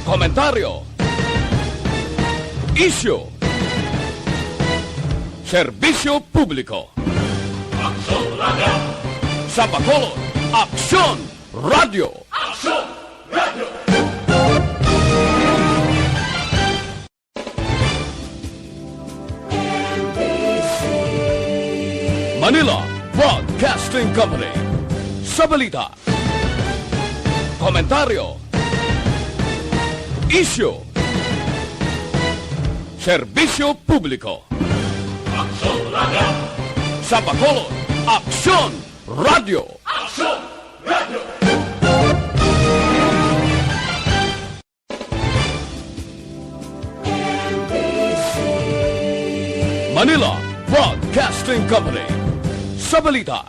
Komentaryo, isyu, serbisyo publiko. Aksyon Radio! Sa Bacolod, Aksyon Radio! Aksyon Radio! Manila Broadcasting Company. Sa balita, komentaryo, isyu, serbisyo publiko. Aksyon Radio! Sa Bacolod, Aksyon Radio! Aksyon Radio! Manila Broadcasting Company. Sa balita,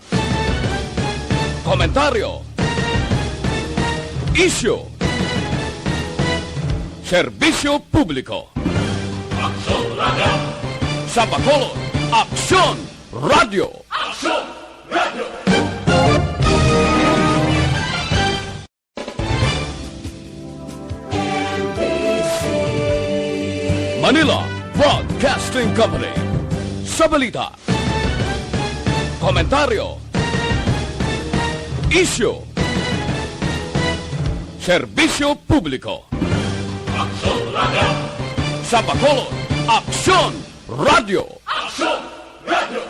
komentaryo, isyu, serbisyo publiko. Aksyon Radio! Sa Bacolod, Aksyon Radio! Aksyon Radio! Manila Broadcasting Company. Sa balita, komentaryo, isyu, serbisyo publiko. Aksyon Radio! Sa Bacolod, Aksyon Radio! Aksyon Radio!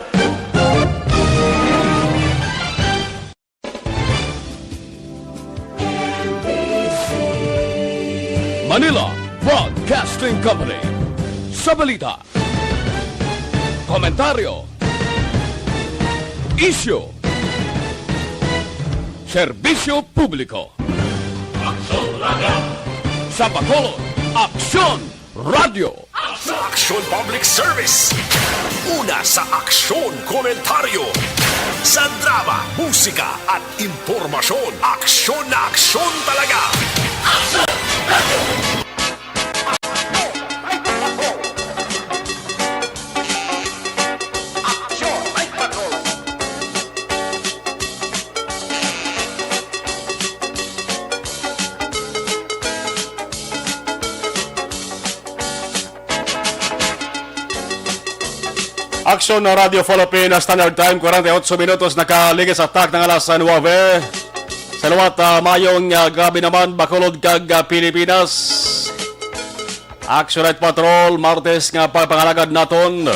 Manila Broadcasting Company. Sa balita, komentaryo, isyu, serbisyo publiko. Aksyon Radio! Sa Bacolod, Aksyon Radio! Aksyon Public Service. Una sa aksyon komentaryo. Sa drama, musika at impormasyon. Aksyon na aksyon talaga. Aksyon Night Patrol. Aksyon na Radio Philippines, Standard Time, 48 minutos, nakaligis sa tak ng alas 9. Salawat mayong gabi naman, Bacolod kag Pilipinas. Aksyon Night Patrol, Martes nga pagpangalagad naton.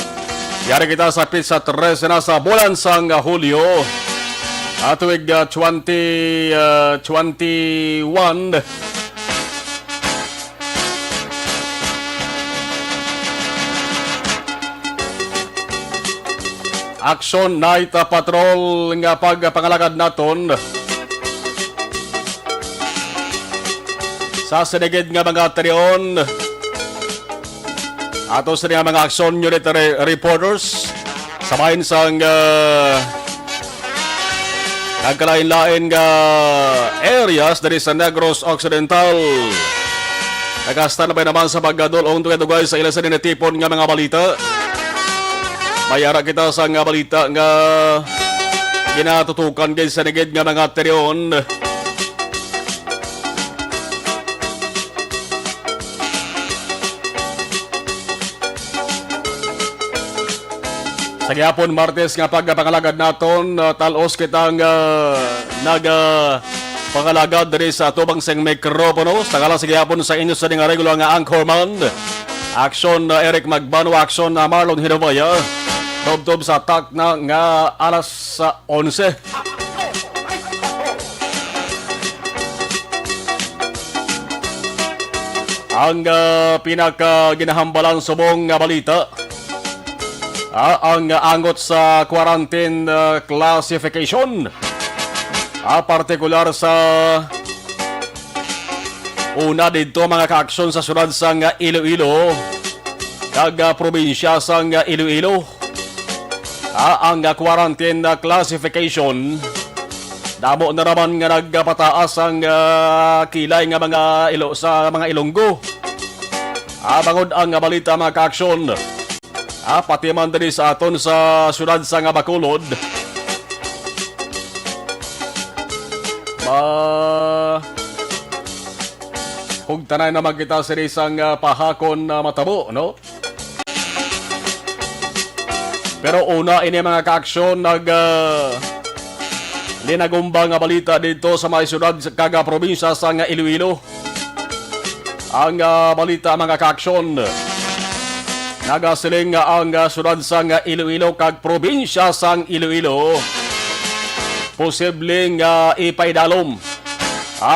Yari kita sa pizza 13 na sa bulan sang Hulyo. Tuwig 2021. Action Night Patrol nga pagpangalagad naton sa sinigid nga mga terion ato sa mga action unit reporters sa bahin sang nagkalain-lain nga areas dari sa Negros Occidental. Nagasta na ba naman sa paggadulong tugay-tugay sa ilasan ni tipon nga mga balita. Mayara kita sa nga balita nga ginatutukan kay sa nigid nga mga terion. Sa gihapon Martes nga pagpangalagad naton, talos kitang pangalagad diri sa tubang sing mikropono. Sa kala sa gihapon sa inyo sa nga regular nga anchorman. Aksyon Eric Magbano, aksyon Marlon Hinovaya. Tob-tob sa tak na nga alas 11. Ang pinaka-ginahambalang subong nga balita, ang angot sa quarantine classification, partikular sa una dito mga kaaksyon sa sunod sa Iloilo, kag probinsya sa Iloilo. Ang quarantine classification, damo na naman nga nagpataas ang kilay nga mga sa mga Ilonggo. Bangod ang balita mga kaaksyon, pati man diri sa aton sa syudad sa Bacolod, Kung tanay naman kita sa isang pahakon na matabo, no? Pero una, ini mga kaaksyon, linagumba nga balita dito sa mga syudad kaga probinsya sa Iloilo. Ang balita mga kaaksyon, nagasiling nga ang syudad sa Iloilo kag probinsya sa Iloilo posibleng ipaidalom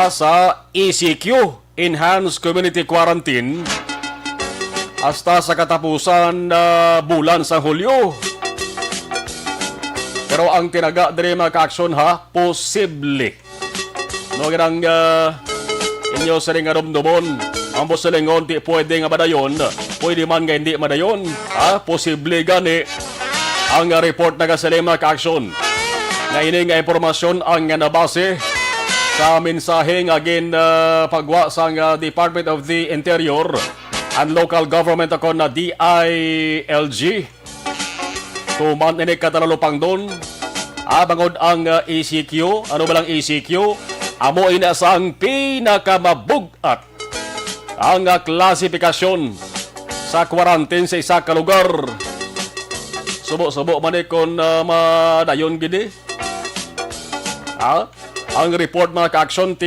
sa ECQ, Enhanced Community Quarantine, hasta sa katapusan bulan sa Hulyo. Pero ang tinaga dire mga kaaksyon posible. No ganang inyo sa ring rumdumon, ang busilingon di pwede nga madayon, pwede man nga hindi madayon, posible gani ang report na kasali mga kaaksyon. Nga ini nga impormasyon ang nabase sa mensahe nga pagwa sa Department of the Interior and Local Government ako na DILG. Tuman ini katalalupang doon. Bangod ang ECQ. Ano ba lang ECQ? Amo ina sang pinakamabugat ang klasifikasyon sa quarantine sa isa ka lugar. Subo-subo man kon madayon gini. Ang report mga kaaksyon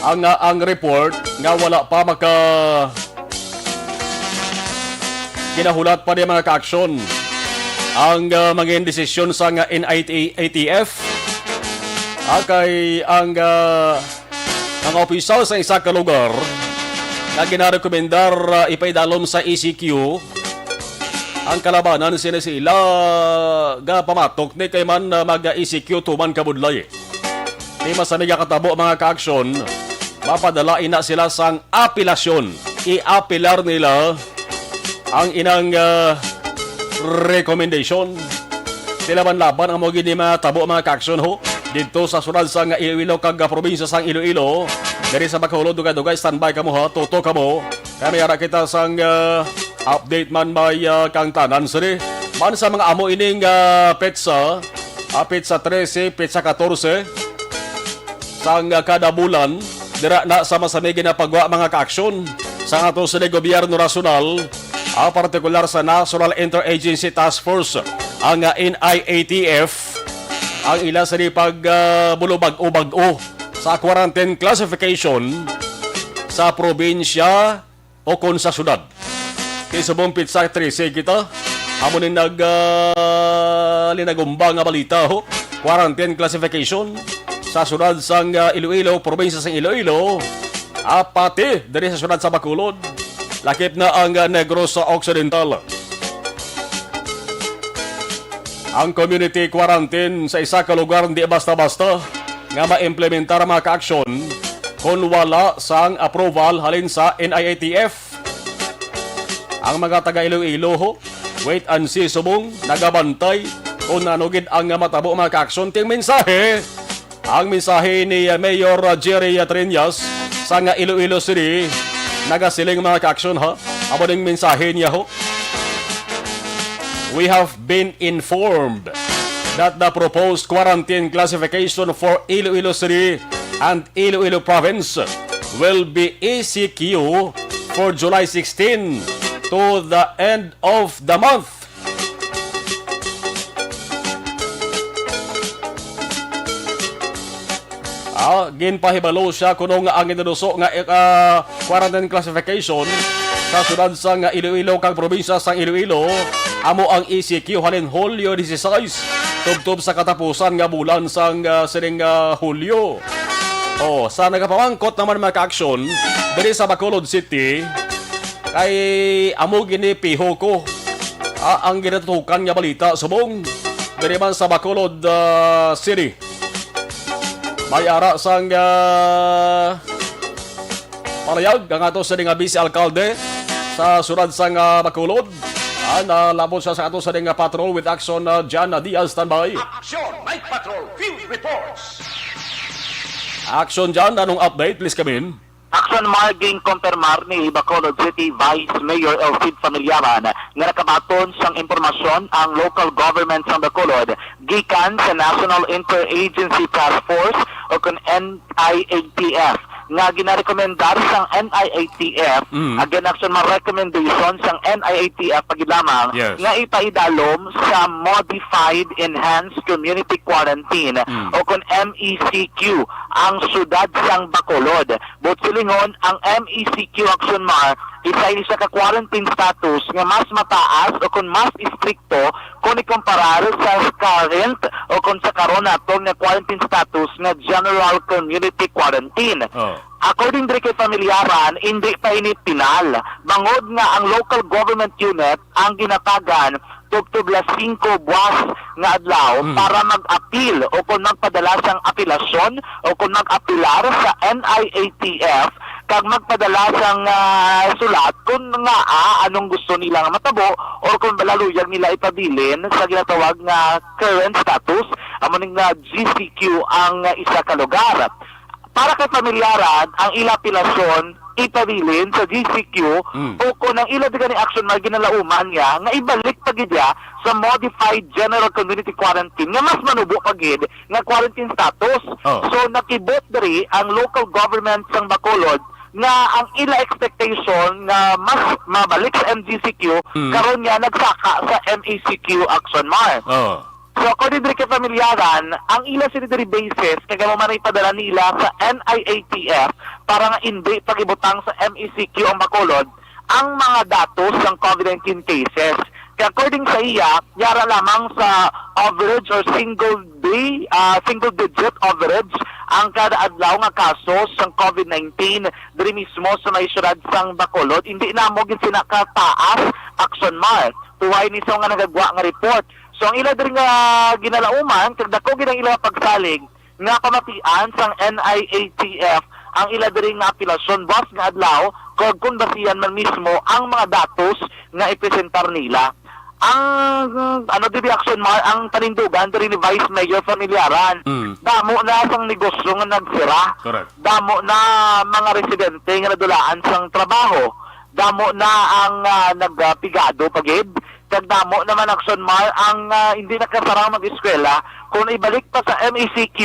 ang report nga wala pa kinahulat pa di mga kaaksyon ang mga desisyon sa NIATF kay ang opisyal sa isa ka lugar na ginarekomendar ipaidalom sa ECQ ang kalabanan sila ga pamatok ni kay man mag-ECQ tuman kabudlay. Di masaniga katabo mga kaaksyon, mapadala ina sila sang apelasyon. I-apelar nila ang inang recommendation. Sila man laban ang mga tabo mga kaaksyon ho. Dito sa sunod sa Iloilo kag probinsya sang Iloilo. Dari sa Bacolod dugay-dugay standby kamo ha, tuto kamo. Kami ara kita sang update man may kang tanan siri. Man sa mga amo ining petsa 13, petsa 14 sang kada bulan dira na sa masamig na pagwa mga kaaksyon sa ato sa gobyerno nasyonal, partikular sa National Interagency Task Force ang NIATF ang ila sa pagbulubag-o sa quarantine classification sa probinsya o kon sa syudad. Kaysa buong pizza 13 kita, amunin linagumba nga balita ho. Quarantine classification sa syudad sang Iloilo, probinsya sang Iloilo, pati dari sa syudad sa Bacolod, lakip na ang Negros sa Occidental. Ang community quarantine sa isa ka lugar hindi basta-basta nga ma-implementar mga ka-aksyon kung wala sang approval halin sa NIATF. Ang mga taga Iloilo, wait and see subong, nagabantay kung nanugid ang matabo mga kaaksyon ting mensahe. Ang mensahe ni Mayor Jerry Trinas sa Iloilo City, nagasiling mga kaaksyon ha. Amo ding mensahe niya ho. We have been informed that the proposed quarantine classification for Iloilo City and Iloilo Province will be ECQ for July 16 to the end of the month. Ginpahibalo siya kuno nga ang inuduso nga quarantine classification sa syudad sa Iloilo kang probinsya sa Iloilo amo ang ECQ halin Hulyo 16 tubtob sa katapusan nga bulan sang sining Hulyo. Sa nagapamangkot naman mga ka-aksyon diri sa Bacolod City kay amo gini piho ko ang ginatutukan nga balita subong diri man sa Bacolod City. May ara sang parayag ang ato sa nga vice alcalde sa syudad sang Bacolod. Nalabot siya sa ato sa patrol with action Jan Diaz standby. Action Night Patrol Field Reports. Action Jan, anong update? Please come in. Action marking konfirmar ni Bacolod City Vice Mayor Elfid Familiaran nga nakabaton siyang impormasyon ang local government sa Bacolod gikan sa National Interagency Task Force o kung NIATF nga ginarekomendar sang NIATF again action mga recommendation sang NIATF pag lamang Yes. nga ipaidalom sa Modified Enhanced Community Quarantine o kung MECQ ang syudad sang Bacolod. Silingon ang MECQ action mar isa ka quarantine status nga mas mataas o kung mas istrikto kung ikumparar sa current o kung sa karon nato nga quarantine status nga general community quarantine. According din kay pamilyaran, hindi pa ini pinal. Bangod nga ang local government unit ang ginatagan tubtubla 5 buwas nga adlaw para mag-appeal o kung magpadala sang apelasyon o kung mag-apilar sa NIATF kag magpadala sang sulat kung nga anong gusto nila nga matabo or kung balaluyag nila ipabilin sa ginatawag nga current status amo nga GCQ ang isa ka lugar. Para kay pamilyaran, ang ila apelasyon ipabilin sa GCQ o kung ang ila ni action na ginalauman niya nga ibalik pagidya sa Modified General Community Quarantine nga mas manubo pagid nga quarantine status. So nakibot diri ang local government sang Bacolod nga ang ila expectation nga mas mabalik sa MGCQ karon nga nagsaka sa MECQ action mar. So according din kay pamilyaran, ang ila sanitary basis kaya mo man ipadala nila sa NIATF para nga hindi pagibutang sa MECQ ang Bacolod ang mga datos ng COVID-19 cases. Kaya according sa iya, yara lamang sa average or single digit average ang kada adlaw nga kaso sang COVID-19 diri mismo sa may syudad sang Bacolod. Hindi na mo gid sinakataas action mar. Tuway ni sa nga nagagwa nga report. So ang ila diri nga ginalauman kag dako gid ang ila pagsalig nga pamatian sang NIATF ang ila diri nga apelasyon buwas nga adlaw kung basihan man mismo ang mga datos nga ipresentar nila. Ang di reaction mar ang panindugan diri ni Vice Mayor Familiaran. Damo na sang negosyo nga nagsira. Correct. Damo na mga residente nga nadulaan sang trabaho. Damo na ang nagpigado pagid. Kag damo naman action mar ang hindi nakasarang mag-eskwela kung ibalik pa sa MECQ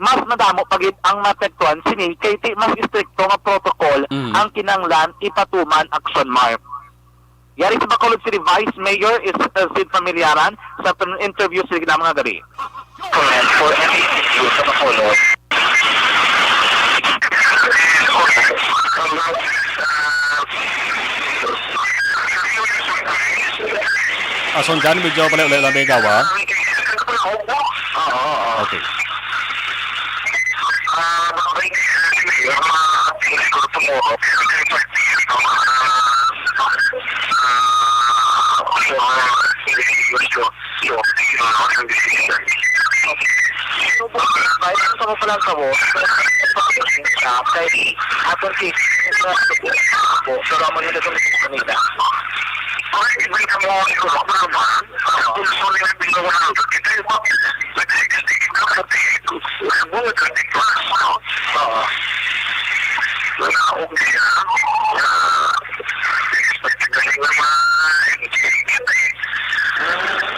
mas nadamo pagid ang matektuan sini kay ti mas istrikto nga protocol ang kinanglan ipatuman action mar. Yari sa Bacolod City Vice Mayor is Sid Familiaran sa interview sa mga gari. Comment for MECQ sa Bacolod. Ason dyan, medyo pala ulit lang may gawa. Okay.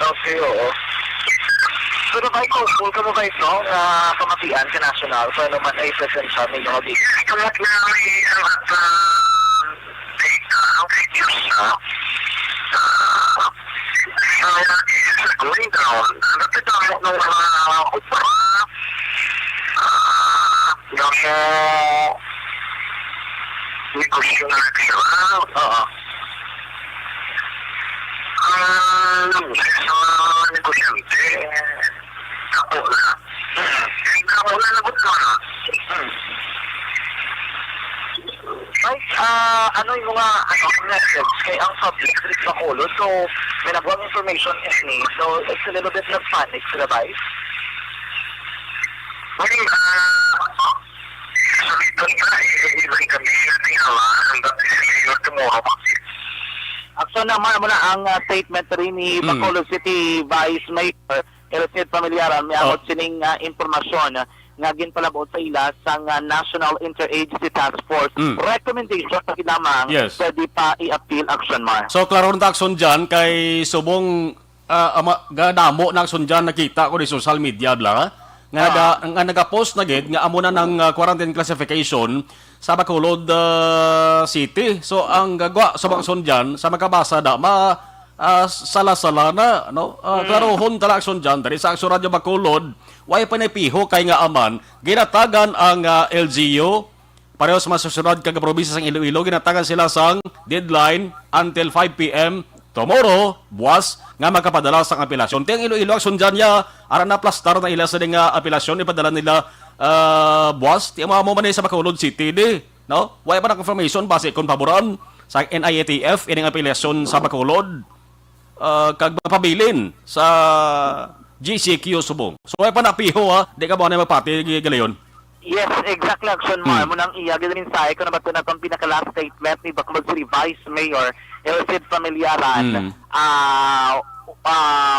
Okay, oo. Pero ba ikaw, full ka mo ba ito na pamatian ka national kung ano man ay present sa may mga big? Kamat na may going down. Napitamo ng mga kupra. Yung negosyo na nagsira. Oo. Sa negosyante, ako na. Ako na nagot ka na. Mike, ano yung mga message kay ang public sa Bacolod? So, may nagawang information is me. So, it's a little bit of panic sila ba? Mali, sabi ko na, i-delivery kami natin ang dati sila tomorrow. Action naman mo na ang statement rin ni Bacolod City Vice Mayor Elcid Familiaran. May amot sining impormasyon nga ginpalabot sa ila sang National Interagency Task Force recommendation sa kinamang pwede pa i-appeal action mar. So klaro na action dyan kay subong gadamo na action dyan nakita ko di social media bla nga nagapost na gid nga amo na ng quarantine classification sa Bacolod City. So ang gagwa sa mga dyan sa makabasa da sala-sala na no. Klaro hon tala aksyon dyan dari sa Aksyon Radio Bacolod way panipiho kay nga aman ginatagan ang LGU pareho sa masusunod kag probinsya sang Iloilo ginatagan sila sang deadline until 5 p.m. tomorrow, buwas, nga magkapadala sa apelasyon. Tiyang Iloilo, aksyon dyan niya, ara na plastar na ila sa ding apelasyon, ipadala nila buwas. Tiyang mga mo man sa Bacolod City, di. No? Wala pa na confirmation, base kung paboran sa NIATF, ining apelasyon sa Bacolod, kag mapabilin sa GCQ Subong. So, wala pa na piho, ha? Di ka ba na mapati, galayon? Yes, exactly, Action Mar. Munang iyagin rin sa kung nabato na itong pinaka-last statement ni Bacolod City Vice Mayor Elcid Familiaran.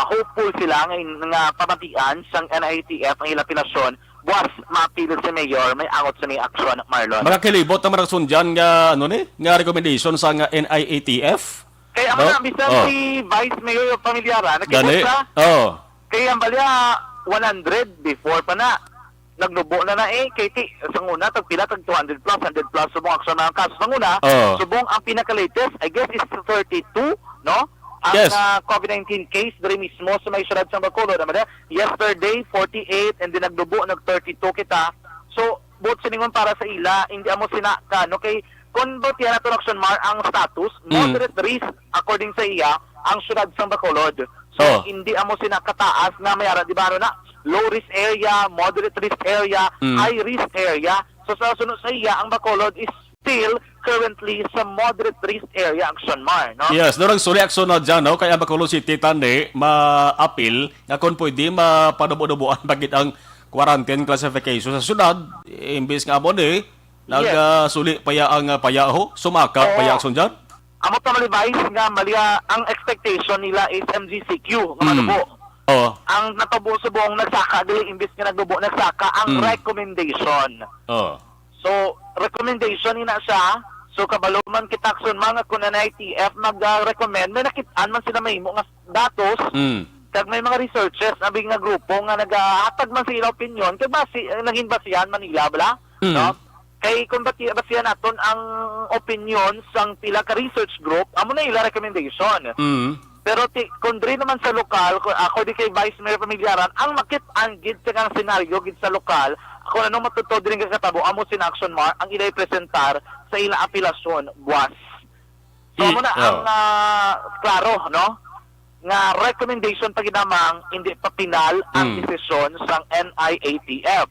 Hopeful sila nga pamatian sang NITF ang ilapilasyon. Buwas, mapilot si Mayor, may angot sa ni Action, Marlon. Magkakilibot na maragsun dyan nga, nga recommendation sa nga NIATF? Kaya ang mga bisan si Vice Mayor Familiaran, nagkipot sa? Kaya ang balya, 100 before pa na. Nagnubo na kay sa una tagpila tag 200 plus subong aksyon ng kaso sa una subong ang pinaka-latest I guess is 32 no ang COVID-19 case diri mismo sa may syudad sa Bacolod yesterday 48 and then nagnubo nag 32 kita so both siningon para sa ila hindi amo sina no kay kun both yan ato aksyon mar ang status moderate risk according sa iya ang syudad sa Bacolod so hindi amo sina kataas na mayara di ba na low risk area, moderate risk area, high risk area. So sa sunod sa iya, ang Bacolod is still currently sa moderate risk area Action Mar, no? Yes, dorang suli aksyon na dyan, no? Kaya Bacolod City tande ma-appeal na kung pwede mapadubo-dubuan bagit ang quarantine classification sa syudad. Imbis nga mo nagsuli paya ang payaho, sumaka paya aksyon dyan. Amo ta malibais nga malia ang expectation nila is MGCQ nga madubo. Ang natabo sa buong nagsaka dili imbis nga nagdubo nagsaka ang recommendation. So recommendation ina siya. So kabalo man kita aksyon mga kun NITF mag-recommend may nakitaan man sila mahimo nga datos. Kag may mga researchers abing nga grupo nga nagahatag man sila opinion kay base naging basihan Manila bala, no? Kay kung basihan naton ang opinion sang pila ka research group amo na ila recommendation. Pero kung rin naman sa lokal, ako di kay Vice Mayor Familiaran, ang makit-an gid sa senaryo gid sa lokal, ako na nung matutod rin kakatabo, amo sin Action Mar, ang ilay presentar sa ilang apelasyon, buwas. So, amo na ang klaro, no? Nga recommendation pa ginamang, hindi pa pinal ang desisyon sang NIATF.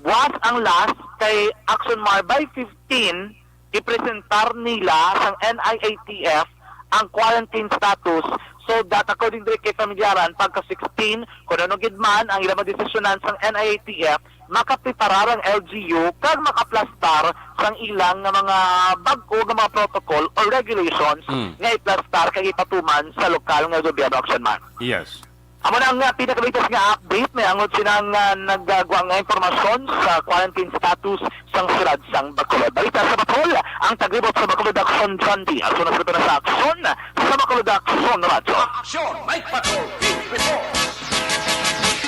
Buwas ang last kay Action Mar by 15, ipresentar nila sang NIATF ang quarantine status so that according to kay Familiaran pagka 16 kung ano gid man ang ilang desisyonan sang NIATF makapreparar ang LGU kag makaplastar sang ilang nga mga bag-o nga mga protocol or regulations nga iplastar kag ipatuman sa lokal nga gobyerno Action Man. Yes. Amo na ang pinakalitas nga update may angot sinang nagagawa nga informasyon sa quarantine status sang syudad sang Bacolod. Balita sa Bacolod, ang taglibot sa Bacolod Action John D. Aso na sa Action sa Bacolod Action Radio. Action, Night Patrol, Field Reports.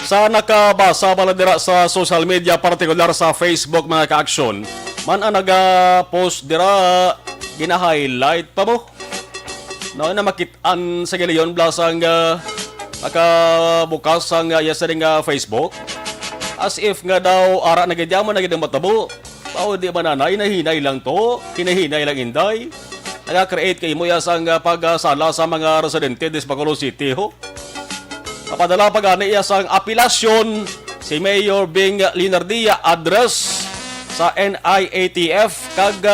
Sa nakabasa baladira sa social media, partikular sa Facebook mga ka-aksyon, man ang nag-post dira, gina-highlight pa mo. No, na makitaan sa giliyon blasang bukas ang yesterday nga Facebook as if nga daw ara nagidyaman na gid ang matabo tao di ba nanay nahinay lang to hinahinay lang inday naga-create kay mo yasang pagsala sa mga residente des Bacolod City ho kapadala pagani yasang apelasyon si Mayor Bing Linardia address sa NIATF kag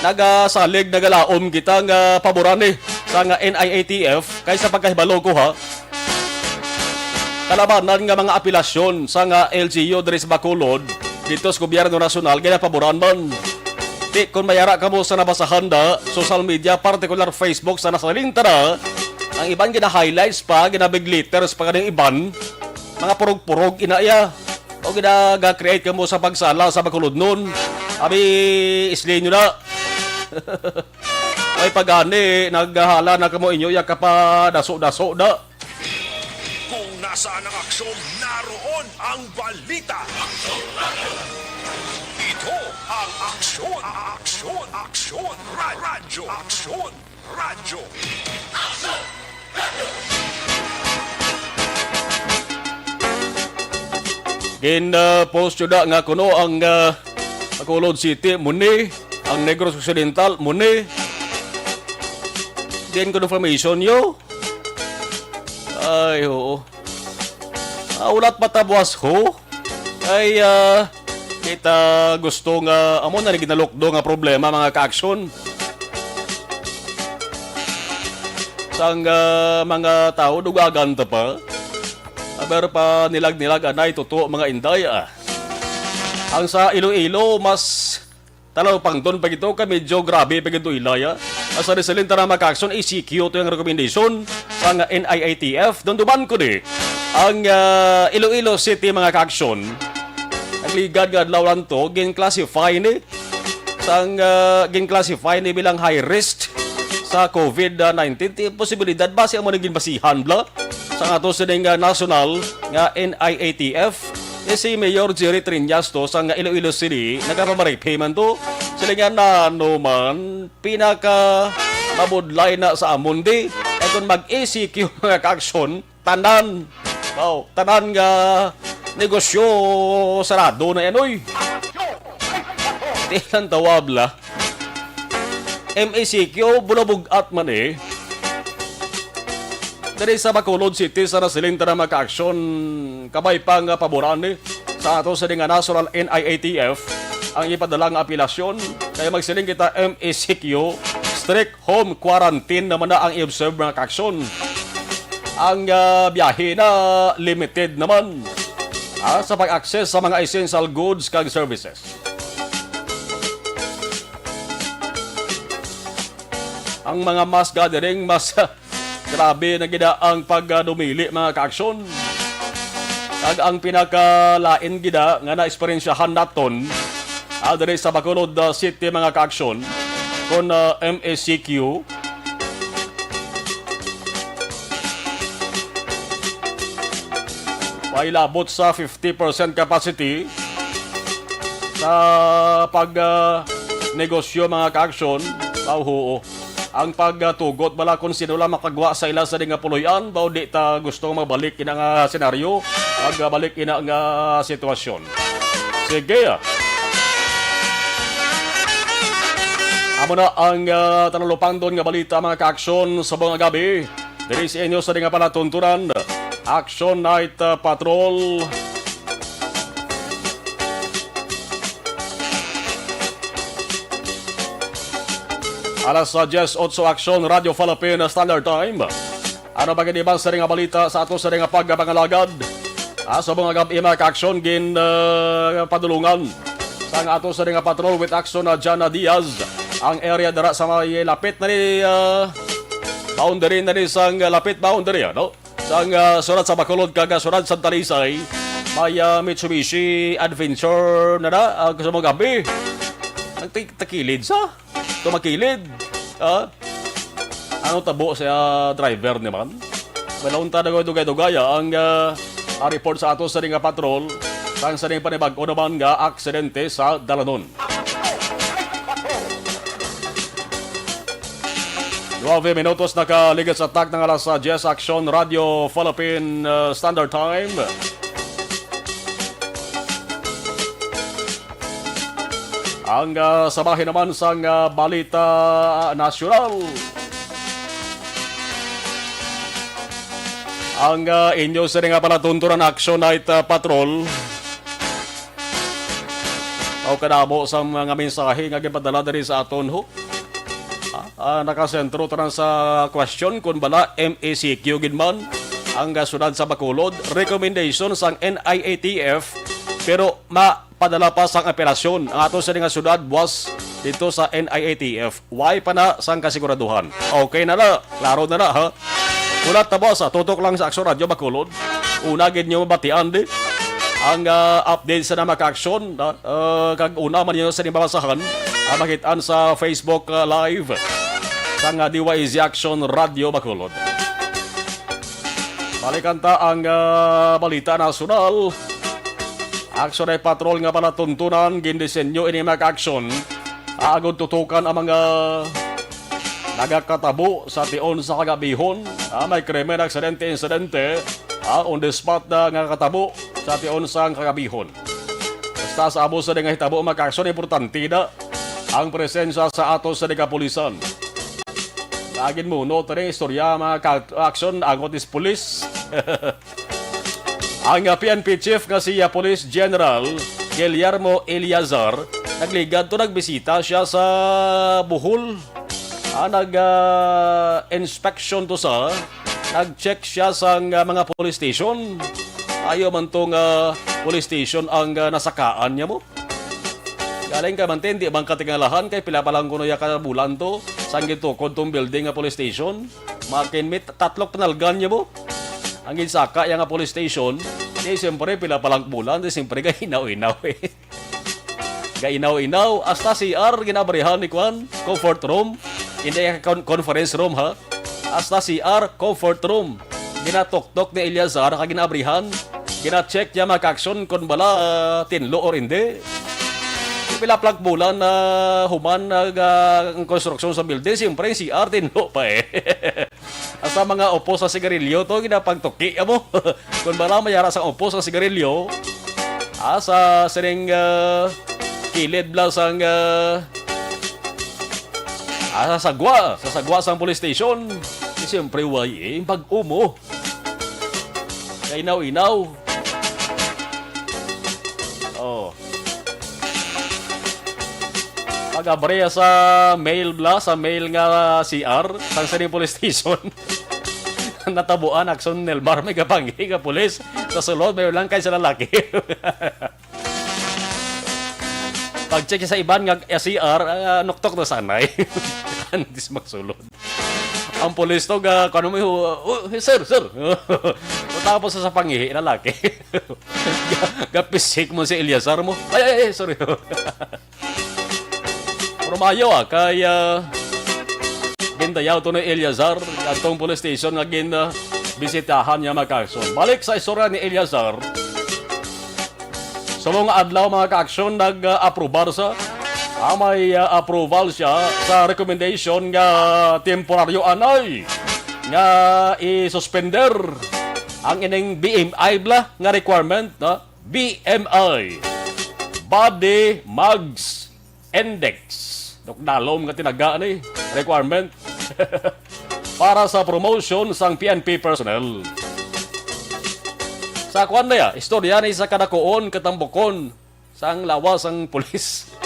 nagasalig nagalaom kita nga paboran sa nga NIATF kaysa pagkahibalo ko ha kalabanan nga mga apelasyon sa nga LGU diri sa Bacolod dito sa gobyerno nasyonal kaya paboran man di kung mayara ka mo sa nabasahan da social media particular Facebook sa nasaling tara ang iban gina-highlights pa gina-big letters pa kaning iban mga purog-purog inaya o gina-create ka mo sa pagsala sa Bacolod nun abi isli nyo na ay pagani naghahala na kamo inyo ya kapa daso-daso da. Kung Pag-asa ng aksyon, naroon ang balita. Ito ang aksyon, aksyon, aksyon, radyo, aksyon, radyo. Post yun nga kuno ang Bacolod City muni, ang Negros Occidental muni. Confirmation yo. Ay oo. Ulat patabwas ho. Ay kita gusto nga amo na ginalokdo nga problema mga ka-aksyon. Sang mga tao dugagan ta pa. Aber pa nilag-nilag anay totoo mga inday Ang sa Iloilo mas talaw pang doon pag ito ka medyo grabe pag ito ilaya. As a result na maka-action ACQ to yung recommendation sa NIATF. Doon duman ko di ang Iloilo City mga ka-action. Nagligad-gad lawan to gin-classify ni sang gin-classify ni bilang high risk sa COVID-19. Posibilidad ba siya mo naging basihan bla? Sa nga to sa national nga NIATF si Mayor Jerry Triñas to sa nga Iloilo City nagkaramarek payment to sila nga na man pinaka mabudlay na sa amundi ay kung mag-ACQ mga ka-aksyon tanan nga negosyo sarado na yan oy di lang tawabla MACQ bulabugat man Dari sa Bacolod City sa nasiling na maka-aksyon kabay pang paboran sa ato sa nga national NIATF ang ipadalang apelasyon kaya magsiling kita MACQ strict home quarantine naman na ang i-observe mga ka-aksyon. Ang biyahe na limited naman sa pag-access sa mga essential goods kag services. Ang mga mass gathering mas grabe na gida ang pagdumili mga ka-aksyon. Kag ang pinakalain gida nga na-eksperyensyahan naton adre sa Bacolod City mga ka-aksyon kon MACQ pailabot sa 50% capacity sa pag-negosyo mga ka-aksyon. Ang pagtugot bala kung sino lang makagwa sa ila sa nga puloyan bao di ta gusto mabalik ina nga senaryo magbalik ina nga sitwasyon. Sige amo na ang tanulupang doon nga balita mga ka-aksyon sa mga gabi diri sa inyo sa nga palatuntunan Action Night Patrol. Alas 10:08 Action Radio Philippine Standard Time. Ano ba ganibang sa nga balita sa ato sa nga pagpangalagad? Sa mga gabi mga ka-aksyon gin padulungan sa ato sa nga patrol with action na Jana Diaz. Ang area dara sa may lapit na ni boundary na ni sang lapit boundary no? Sang surat sa Bacolod kag surat sa Talisay may Mitsubishi Adventure na sa mga gabi. Ang takilid sa tumakilid. Ano tabo sa driver naman? Malaunta na dugay-dugaya ang report sa ato sa nga patrol sang sa ring panibag-o naman nga aksidente sa Dalanon. 9 minutos nakaligat sa attack ng alas 10 Action Radio Philippine Standard Time. Ang sabahin naman sa balita nasyonal. Ang inyo sa nga palatunturan Action Night Patrol. O kadamo sa mga mensahe nga gipadala diri sa aton ho. Nakasentro tanan sa question kung bala MACQ gidman ang sunod sa Bacolod. Recommendation sang NIATF pero padala pa sang operasyon. Ang ato sa nga syudad was dito sa NIATF. Why pa na sang kasiguraduhan? Okay na na. Klaro na na ha. Ulat na boss tutok lang sa Action Radio Bacolod. Una gid nyo mabatian di. Ang update sa na maka-aksyon. Kag una man nyo sa nibabasahan. Makitaan sa Facebook Live. Sang DYZ Action Radio Bacolod. Palikanta ang balita nasyonal. Aksyon ay patrol nga pala tuntunan, gindisenyo ini mag-aksyon. Agod tutukan ang mga nagakatabo sa tion sa kagabihon. May krimen, aksidente, insidente. On the spot na nga katabo sa tion sa kagabihon. Basta sa abo sa nga hitabo mag-aksyon, importante na ang presensya sa ato sa kapulisan. Lagin mo, no, ito rin istorya mga aksyon, angot is pulis. Ang PNP chief nga si Police General Guillermo Eliazar nagligad to, nagbisita siya sa Bohol. Nag-inspection to sa, nag-check siya sa mga police station. Ayaw man tong police station ang nasakaan niya mo. Galing ka man din, di bang katingalahan kay pila palang kuno ya ka bulan to. Sang gitukod tong building nga police station. Makinmit, tatlok panalgan niya mo. Ang ginsaka yung nga police station, di siyempre pila palang bulan, di siyempre gainaw-inaw eh. Gainaw-inaw, hasta CR, ginabrihan ni Kwan, comfort room, hindi conference room ha. Hasta CR, comfort room. Ginatok-tok ni Eliazar, ginabrihan, gina-check niya mag-action kung bala tinlo or hindi. Pila palang bulan na human ang konstruksyon sa building, siyempre yung CR tinlo pa eh. Asa mga upo sa sigarilyo to ginapagtuki mo. Kung bala mayara sa upo sa sigarilyo, sa sining kilid bla sang sa sagwa sang police station. Siyempre way pag-umo. Kainaw-inaw. Oh. Pag-abre sa mail bla, sa mail nga CR, sang sining police station. Natabuan, Akson Nelmar, may kapanggi ka pulis. Sa sulod, may lang kayo sa lalaki. Pag-check sa iban nga CR, nuktok na sanay. Andis magsulod. Ang pulis to, kano mo sir. Tapos sa pangihi, lalaki. Gapisik mo si Eliazar mo. Ay, sorry. Rumayo kaya gindayaw to ni Eliazar atong police station nga bisitahan niya mag-aksyon. Balik sa istorya ni Eliazar. Sa mga adlaw mga ka-aksyon nag-aprobar sa may approval siya sa recommendation nga temporaryo anay nga i-suspender ang ining BMI bla nga requirement na BMI Body Mags Index. Dalom nga tinaga ni requirement para sa promotion sang PNP personnel. Sa kwan na ya, istorya ni sa kadakoon katambukon sang lawas ang pulis.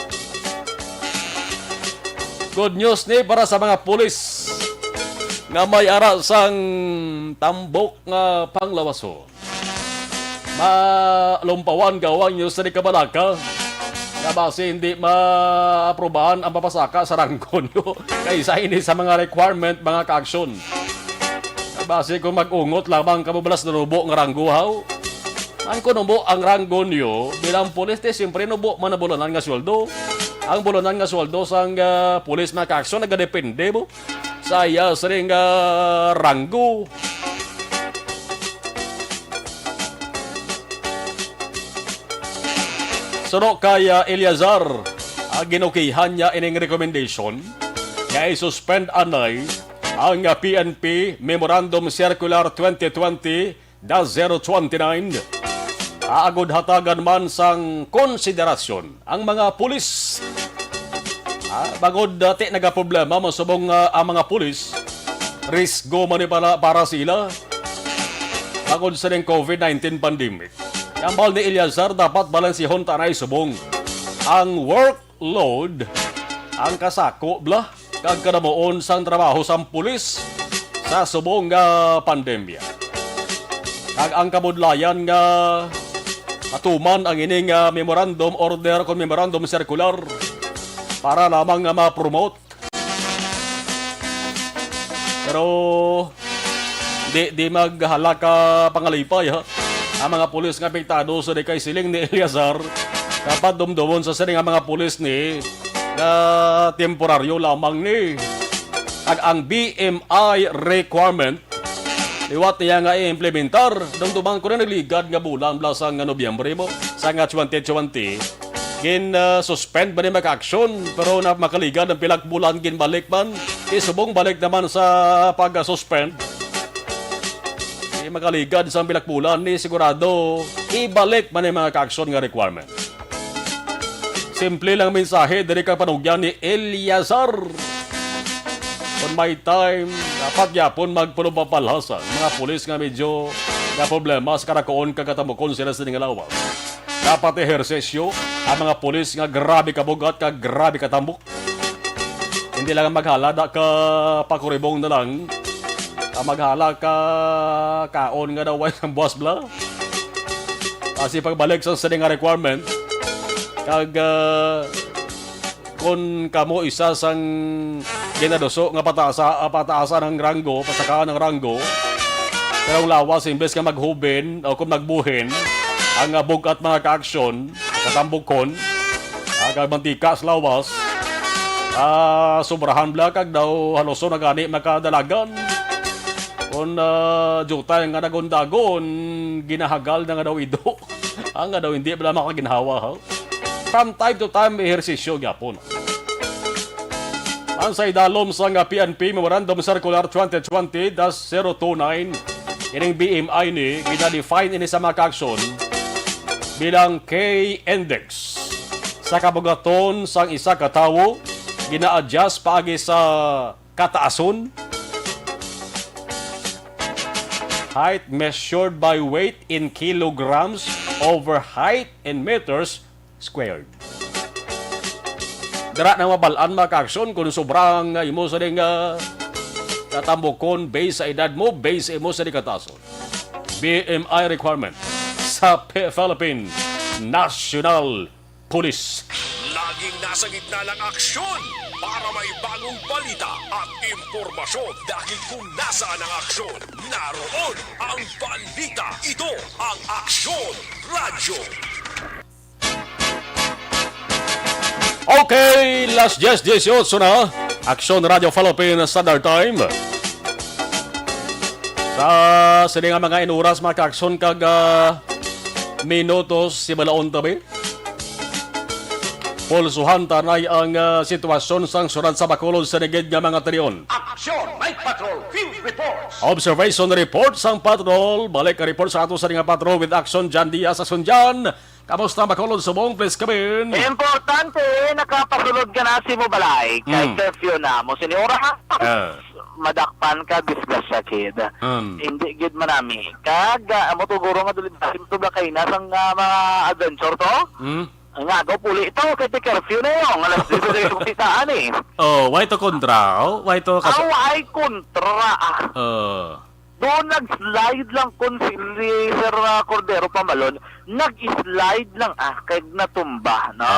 Good news ni para sa mga pulis nga may ara sang tambok nga panglawaso. Malumpawan gawang nyo sa ni Kabalaka. Kabasi hindi ma-aprobahan ang papasaka sa ranggo nyo kaysa ini sa mga requirement, mga ka-aksyon. Kabasi kung mag-ungot lamang kamubalas na nubo ng ranggo haw. Ang kunubo ang ranggo nyo bilang pulis, siyempre nubo manabulanan nga sweldo. Ang bulanan nga sweldo sang pulis, mga ka-aksyon, nagadepende mo sa iya sering ranggo. Suro kaya Eliazar, ginukihan niya ining recommendation nga i-suspend anay ang PNP Memorandum Circular 2020-029 aagod hatagan man sang konsiderasyon ang mga pulis. Bagod dati nagaproblema masubong ang mga pulis, risgo man para sila bagod sa ning COVID-19 pandemic. Ang bahal ni Eliazar dapat balansihon tanay subong ang workload, ang kasako blah kag kadamoon sang trabaho sang pulis sa subong nga pandemya. Kag ang kabudlayan nga matuman ang ining memorandum order kon memorandum circular para lamang nga ma-promote. Pero di maghalaka pangalipay ha. Ang mga pulis nga apektado sa kay siling ni Eliazar dapat dumdumon sa siling mga pulis ni na temporaryo lamang ni. Ang BMI requirement liwat niya nga i-implementar. Dumduman ko na nagligad nga bulan blasang nga Nobyembre mo sa nga 2020. Suspend ba ni maka-aksyon pero na makaligad ng pilag bulan ginbalik man. Isubong balik naman sa pag-suspend. Makaligad sa pilag bulan ni sigurado ibalik man ni mga ka-aksyon nga requirement. Simple lang mensahe dari ka panugyan ni Eliazar. On my time, dapat yapon magpulupapalhasan. Mga pulis nga medyo na problema sa karakoon kagatamukon sila sa ningalawas. Dapat ehersesyo ang mga pulis nga grabe kabugat ka grabe katambok. Hindi lang maghalada ka pakuribong na lang. Maghala ka kaon nga daw ng boss bla. Kasi pagbalik sa nga requirement, kag kung kamo isa sang ginadoso nga pataasa ng ranggo, pasakaan ng ranggo, pero ang lawas, imbes ka maghubin o kung magbuhin, ang bugat mga ka-aksyon, katambukon, kag mantika sa lawas, sobrahan bla kag daw haloso na gani makadalagan. Kung jutay nga nagundagon, ginahagal na nga daw ido. Ang nga daw hindi bala makaginhawa ha. From time to time, ehersisyo gyapon. Ang sa idalom sa nga PNP Memorandum Circular 2020-029, ining BMI ni gina-define ini sa mga ka-aksyon bilang K-index. Sa kabugaton sang isa katawo, gina-adjust paagi sa kataason. Height measured by weight in kilograms over height in meters squared. Dara na mabalaan mga ka-aksyon kung sobrang imo sa ning katambukon base sa edad mo, base imo sa kataason. BMI requirement sa Philippine National Police. Laging nasa gitna ng aksyon para may bagong balita at impormasyon dahil kung nasaan ang aksyon, naroon ang balita. Ito ang Aksyon Radyo. Okay, last 10:18 na. Aksyon Radio Philippines Standard Time. Sa sini nga mga inuras mga ka-aksyon kag minutos si balaon tabi. Pulsuhan tanay ang sitwasyon sang surad sa Bacolod sa neged nga mga teriyon. Aksyon! Night Patrol! Field Reports! Observation report sang patrol. Balik ka report sa ato sa nga patrol with Action Jan Diaz. Action Jan, kamusta Bacolod subong? Please come in. Importante, nakapasunod ka na si Mubalay. Kay curfew na mo. Senyora, madakpan ka, disgrasya kid. Hindi gid manami. Kag, amo tuguro nga dulit natin ito ba kayo na sang mga adventure to? Nga, go puli ito, kaya curfew na yun. Alas dito na yung titaan eh. Oh, why to kontra? Oh, why to Ay kontra. Doon nag-slide lang kun si Sir Cordero Pamalon, nag-slide lang kag natumba, no?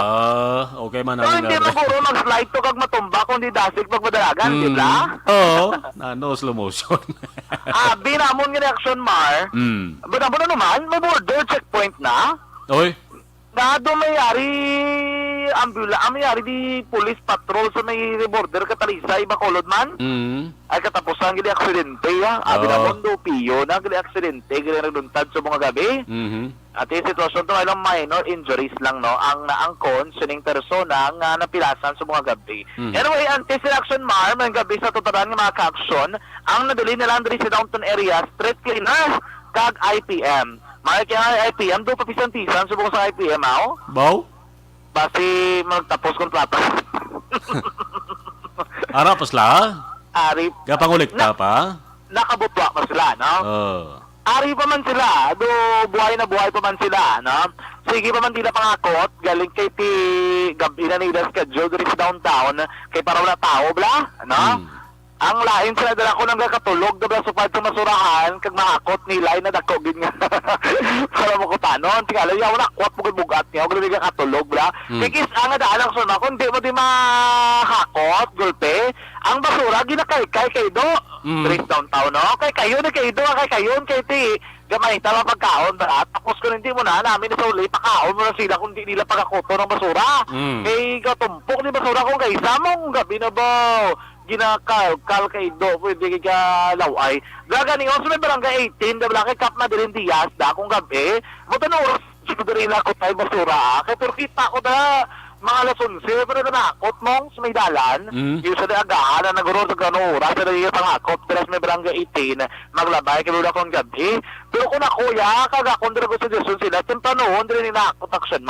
Okay man ang hindi maguro nag-slide to kag matumba kundi dasig pag madalagan, di ba? Oo, no slow motion. Binamon nga reaction Mar. But na naman, may border checkpoint na. Oy. Na mayari mayari di police patrol sa may border Katalisay, Bacolod man. Ay katapusan gili aksidente abi na mondo piyo na gili aksidente gili nagduntad sa mga gabi. At yung sitwasyon to ay lang minor injuries lang no ang naangkon sining persona nga napilasan sa mga gabi. Anyway, anti-action Mar may gabi sa tutaran nga mga ka-aksyon ang nadali nila diri sa downtown area street cleaners kag IPM. May kaya IPM, doon papisan-pisan, subong sa IPM, Baw? Basi magtapos kong plata. Ara pa sila? Ari. Kapangulikta pa? Nakabutwa pa sila, no? Ari pa man sila, buhay na buhay pa man sila, no? Sige pa man tila pangakot, galing kay ti gabi na nila schedule dito sa downtown, kay para wala tao, bla, no? Ang lain sila dala ko nang katulog dabla sa pad sa masurahan kag mahakot nila na dakogin nga. Para mo ko tanon, tingala yaw na kwat mo bugat niya, og ka katulog bla. Kikis ang adalang suna kun di mo di mahakot gulpe. Ang basura ginakay kay do. Street downtown no. Kay kayo na kay do kay kayon kay ti gamay tala pagkaon ba? Tapos kung hindi mo na namin sa uli, pakaon mo na sila kung di nila pagakoto ng basura. Eh, katumpok ni basura kung kaysa mong gabi na ba? Ginakal kay do, pwede ka laway. Gagani, sa may barangay 18, dabla kay Kap Madaling Diaz, da kung gabi, buta na oras, siguro rin ako tayo basura. Kaya turkita ko na, mga alas 11, pero nanakot mong sa may dalan, yung sa agahan na naguro sa gano'ng oras, pero yung pangakot, pero sa may barangay 18, maglabay, kaya wala kong gabi. Pero kung nakuya, kagakondra ko sa Jason sila, timpanoon, din ninakot action,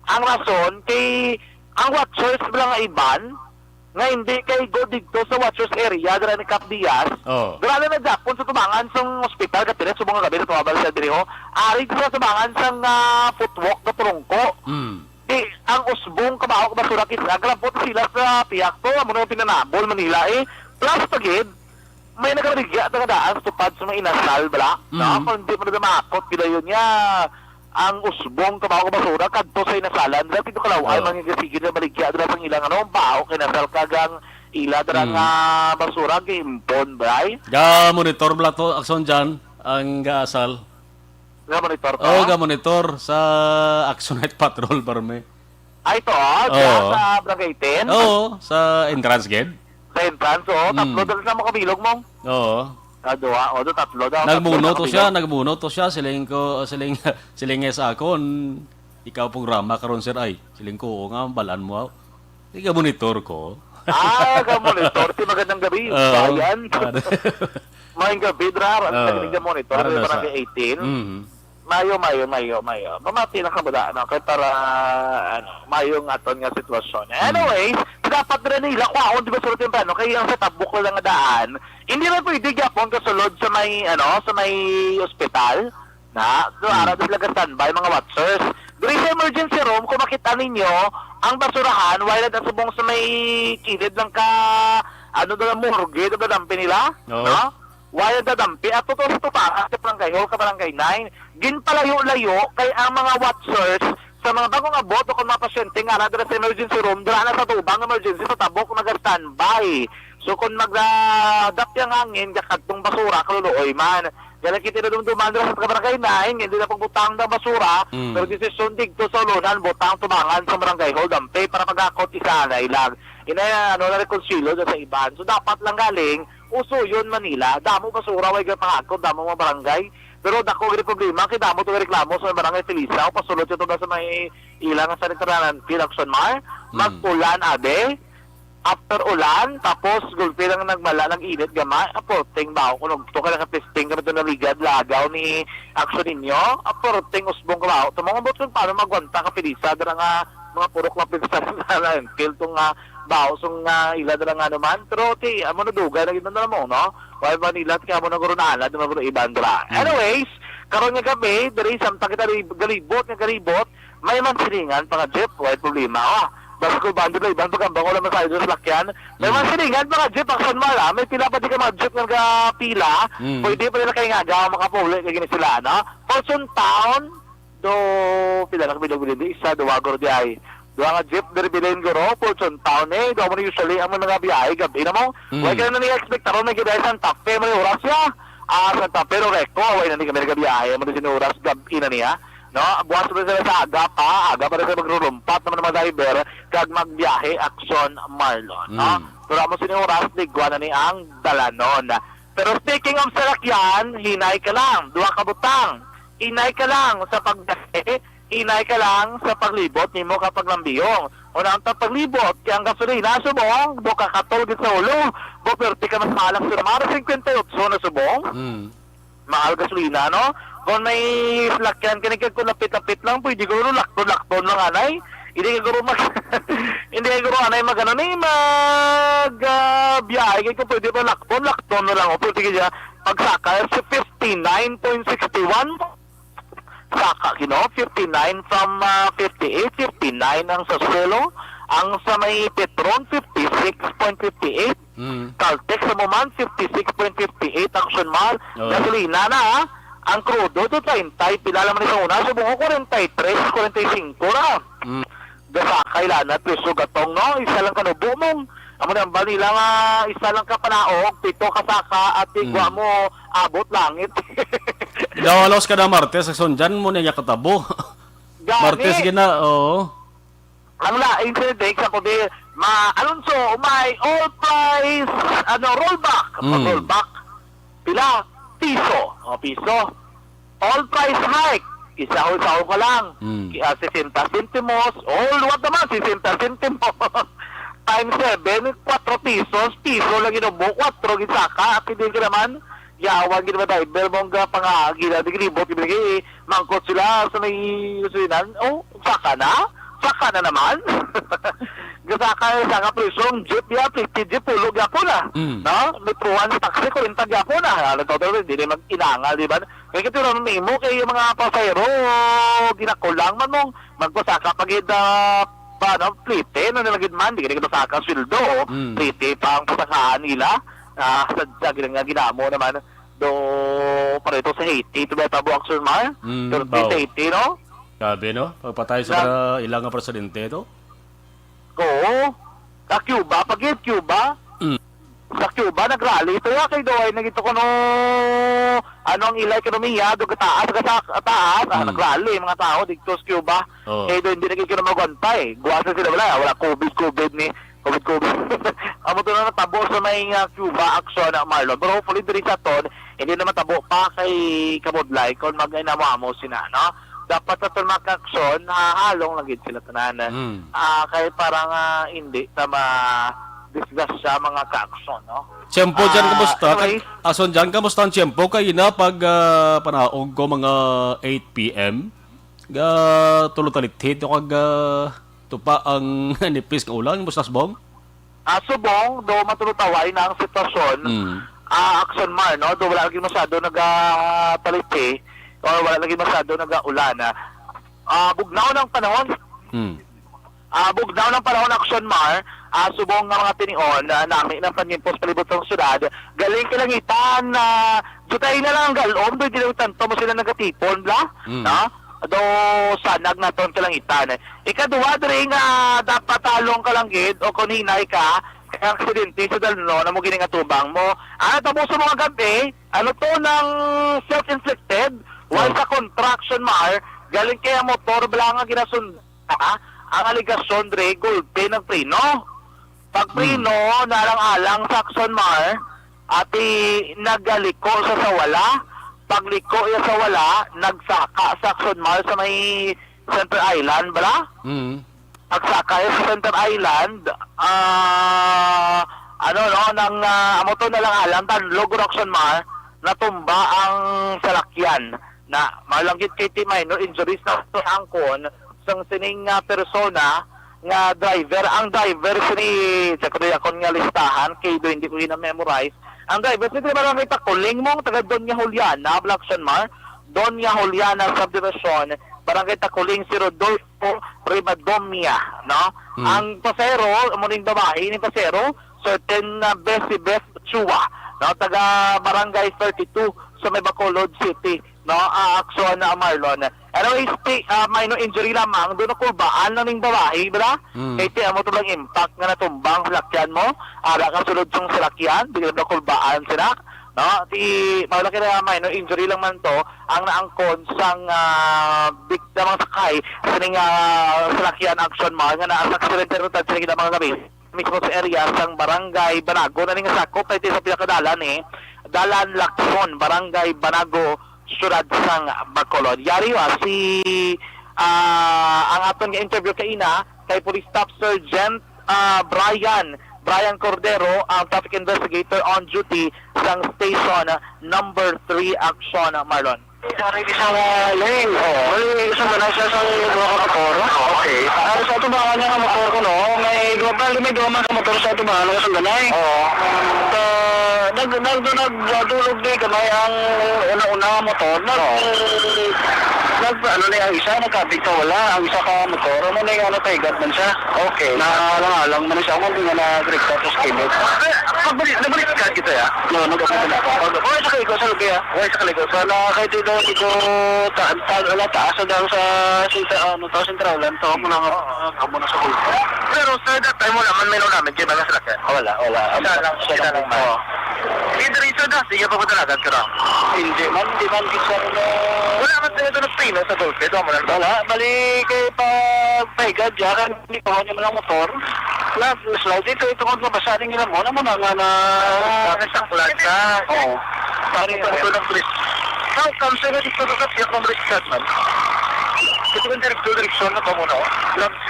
ang rason, kay, ang watchers bilang iban, nga hindi kay go dito sa watchers area dira ni Cap Diaz. Grabe na Japon sa tubangan sang ospital katira sa mga gabi na tumabal sa diriho. Ari sa tubangan sang footwalk na trungko. Ang usbong kabaho ka basura kisra grabot sila sa piyak to amo na pinanabol Manila plus pagid may nagarigya nga daan tupad sa mga inasal bala. No, kung hindi mo na makot pidayon niya ang usbong kabaho basura kadto sa inasalan dra pito kalaway mangigasigid na baligya dra sang ilang bao kinasal kagang ila dra nga basura kay impon bray Ga monitor bala to akson dyan ang gaasal. nga monitor to Ga monitor sa Action Night Patrol barme. ay to sa barangay 10 sa entrance gate. sa entrance tatlo dala sa mga kabilog mo Dua, tatlo daw. Nagmuno to siya, siling sa akon. Ikaw programa karon sir ay. Siling ko nga balan mo. Ika monitor ko. Ka monitor si magandang gabi. Bayan. Mayong gabi drar, ang monitor sa barangay 18. Mayo. Mamati na kabala kay para mayong aton nga sitwasyon. Anyways, dapat rin nila kwaon di ba sulod yung plano kay ang setup ko lang nga daan. Hindi na pwede gyapon kasulod sa may sa may ospital na so ara sila ka standby mga watchers. Diri sa emergency room kung makita ninyo ang basurahan while na subong sa may kilid lang ka daw morgue daw dampi nila, no? While dadampi at totoo sa tupa sa barangay hall ka barangay 9 ginpalayo-layo kay ang mga watchers sa mga bagong abot o kung mga pasyente nga na sa emergency room dira na sa tubang emergency sa tabok nag-standby. So kung magdap yung hangin kakadtong basura kaluluoy man kaya kita na duman sa barangay 9 hindi na pagbutang ng basura pero desisyon digto sa ulunan butang tubangan sa barangay hall dampi para magakot isa na ilang na reconcilio sa iban. So dapat lang galing uso yun Manila, damo basura way gapangakot, damo mga barangay. Pero dako gid problema kay damo to reklamo sa barangay Felisa o pasulod ito sa may ilang sa sektoralan Action Mar, mag-ulan ade. After ulan, tapos gulpi lang nagmala ng init gamay, aporting bao kuno to ka testing ka na ligad lagaw ni action ninyo, aporting usbong ka bao. Tumong bot kung paano magwanta ka Felisa dira nga mga purok na pinsa na feel tong baosong ila dala nga naman pero amo na dugay lagi na mo no why ba nila kaya mo na gurunala duma bro ibandra. Anyways karon nga gabi diri samtang kita galibot may mansilingan pa nga jeep why problema basta ko bando na ibang pagambang ko lang masayo sa lakyan may mansilingan pa nga jeep akson mala may pila pa di ka mga jeep nga pila pwede pa nila kayo nga gawa makapuli kaya gini sila no Fortune Town do pila na kabilog isa duwagor di ay dua nga jeep dari bilin guro Fortune Town do mo usually ang mga biyahe gabi na mo why ka na ni-expect aron may gidaya Santa Fe may oras ya Santa Fe pero reko why na ni kami biyahe mo din oras gabi na niya no buwas pa sila sa aga pa rin sila magrurumpat naman mga driver kag magbiyahe Action Marlon no pero mo sini oras ligwa na ni ang dalanon pero speaking of salakyan hinay ka lang duwa ka butang inay ka lang sa pagbiyahe inay ka lang sa paglibot nimo kapag lambiyong. Unang paglibot kaya ang gasolina subong, do ka katulgit sa ulo, do perti ka mas malang sa mara 58 na subong. Mahal gasolina no? Kung may lakyan ka kung lapit-lapit lang, pwede guro lakton lang anay. Hindi ka guro anay magano ni biyahe kung pwede pa lakton na lang o pwede ka pagsaka sa 59.61 saka 59 from 58 ang sa Suelo ang sa may Petron 56.58 Caltex sa Muman 56.58 Action Mall gasolina na ang crudo to 30 pila naman sa una subong 43 45 na gasakay lanat peso gatong no isa lang kanubo mong amo nang banila nga isa lang ka panaog pito ka saka at igwa mo abot langit Dawalos ka na Martes, Sundyan mo niya katabo. Martes gina, oo. Ang laing sinidix ako di, Alonso, may all price, rollback. Rollback, pila? Piso. Piso. All price hike. Isaw-isaw ka lang. 60 centimos. All what naman, 60 centimos. Times 7, 4 pesos. Piso lang inubo, 4 gisaka. At hindi ka naman, yawan gina ba driver mong pangagi na digribot. Ibigay, mangkot sila sa may sulinan. Oh, saka na? Saka na naman. Gasaka sa nga presong jeep ya, 50 jeep, ulog ako na. No? May truhan sa taxi, 40 ako na. Hindi na mag-inangal, di ba? Kaya kito rin nimo kay mga pasayro, ginakulang man mong magpasaka pagid plite, nalagid man, di ka nagpasaka sweldo. Plite pa ang pasakaan nila. Sa ginamo naman, parito sa Haiti, ito ba tabo Action Mar? Pero sa Haiti, no? Sabi, no? Pagpatay sa ilang nga presidente ito? Oo. Sa Cuba, pagid Cuba. Sa Cuba, nag-rally. Ito ya, kay Doy, nagito ko ang ilay ekonomiya, doon kataas, nag-rally, mga tao, dito sa Cuba. Kaya doon, hindi nagiging magwantay. Guwasa sila, wala COVID ni, COVID. Amo to na natabo sa may Cuba action na Marlon. Pero hopefully, diri sa ton, hindi na matabo pa kay Kabudlay kung mag-inamo sina, no? Dapat sa tulmak-aksyon, halong lagid sila tanan. Kaya parang hindi sa discuss sa mga ka-aksyon, no? Tiyempo dyan, kamusta? Anyways, Ason dyan, kamusta ang tiyempo? Kayo na pag panaog ko mga 8 p.m. Tulutalitit yung tupa ang nipis ka ulan. Kamusta Bong? Subong, do matulutaway na ang sitwasyon. Action Mar, no? Do wala lagi masyado nag-taliti o wala lagi masyado nag-ulan. Bugnaw ng panahon. Bugnaw ng panahon Action Mar, subong nga mga tinion namin ng panimpos palibot ng syudad. Galing kalangitan na jutay na lang ang galom, doon dinawitan to mo sila nagatipon, bla? No? Do sanag na ton kalangitan. Ikaduwa rin dapat talong kalanggid o kung hinay ka, kaya aksidente sa dalno na mo gining atubang mo. Tapos sa mga gabi, to ng self-inflicted, while sa contraction Mar, galing kaya motor bala nga ginasunda, ang aligasyon dre gulpe ng prino. Pag prino, nalang-alang sa Action Mar, nagaliko sa sawala. Pagliko iya sa wala, nagsaka sa Action Mar sa may Center Island, bala? Nagsaka iya sa Center Island, amoto na lang alam, tanlog Action Mar, natumba ang salakyan na malanggit kay minor injuries na ito angkon sang sining persona nga driver. Ang driver sini sa kuya kon nga listahan kay do hindi ko na-memorize. Ang driver sini barangay Takuling mong taga Doña Juliana, Action Mar, Doña Juliana Subdivision, barangay Takuling si Rodolfo Rimadomia, no? Ang pasero, muning babae ni pasero, certain Bessie Beth Chua, no? Taga barangay 32 sa may Bacolod City, no? Aksyon na Marlon. Anyways, minor injury lamang, doon ako baan na ning babae, bra? Kaya tiyan mo ito lang impact nga natumbang salakyan mo, ara ka sulod yung salakyan, bigla na kulbaan sila, no? Malaki na minor injury lang man to, ang naangkon sang biktima sakay sa ning salakyan Action Mar, nga na-accident rin sa sila mga gabi, mismo sa area sang barangay Banago, na ning sakop, kaya sa pinakadalan Dalan Lacson, barangay Banago, Syudad sang Bacolod. Yari ang aton nga interview kay Police Staff Sergeant Brian Cordero, ang traffic investigator on duty sang station number 3 Action Marlon. Sorry, isang lane. Mali, isang ganang siya sa mga motor. Okay. Sa tubangan niya ang motor ko, no? May gawa sa motor sa tubangan ng isang ganay. Nagdulog din kamay ang una-una motor. Ang isa, nagkabig ka wala. Ang isa ka motor, taigat man siya. Okay. Alang man siya kung nga nag-rekta sa skimit. Nabalik ka kita ya? No, nag-abot na ako. Okay, sa kaliko, sa lupi ya? Okay, sa kaliko. So, kahit ito, taas na sa sentralan, to mo na sa hulpo. Pero sa that time, wala man may namin, kaya ba sa lakyan? Wala. Isa lang. Hindi rin na, sige pa matalagan ka na. Hindi man bisa na... Wala man sa ito na prino sa Dolphy, ito mo lang. Wala, bali kayo pagpahigad dyan, hindi pa niya lang motor. Wala, slide dito, ito kung mabasaring nila mo, naman nga na... Nasaklat ka. Oo. Parang ito ng police. Kamsa na dito na siya ng police man. Ito yung direksyon na pa muna.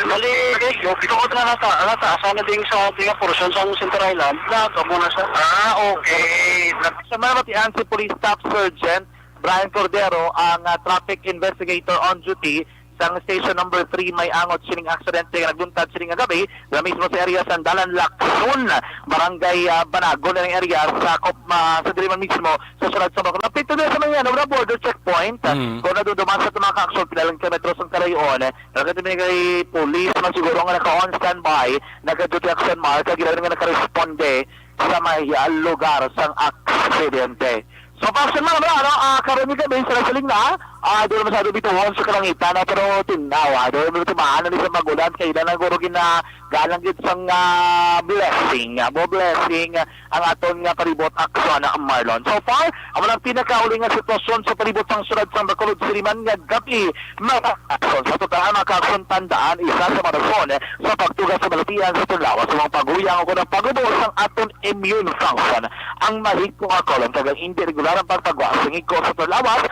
Bali, ito ko na nataasa na din sa ating portion sa Center Island. Lato muna siya. Okay. Sa Maramatian, si Police Staff Sergeant Brian Cordero, ang traffic investigator on duty sa station number 3 may angot sining accident nga nagbuntad sining gabi na mismo sa area sa Dalan Lacson, barangay Banago na ng area sa sa diliman mismo sa Surad sa Bacol. Napito din sa mga na border checkpoint kung naduduman sa tumang ka-action pilalang kilometros ang karayon. Nagkatimi kay police na siguro nga naka-on standby, nagka-duty action mark, kagila nga naka-responde sa may lugar sa aksidente. So, passion mo naman, karami kami sa nagsaling na, doon masyado bituhon sa kalangitan na pero tinawa, doon mo tumaan na sa magulan, kailan na gurugin na galanggit sang blessing ang aton nga palibot aksyon na Marlon. So far, ang walang pinakauling nga sitwasyon sa palibot sang Surad sang Bacolod Siliman nga gabi, mga-aksyon. Sa total, mga-aksyon tandaan, isa sa mga rason sa pagtugas sa malatian sa tulawas, sa mga paguyang o ng pagubos ang aton immune function. Ang mahigpong akolon, kagang hindi regular ang pagpagwasing iko sa tulawas,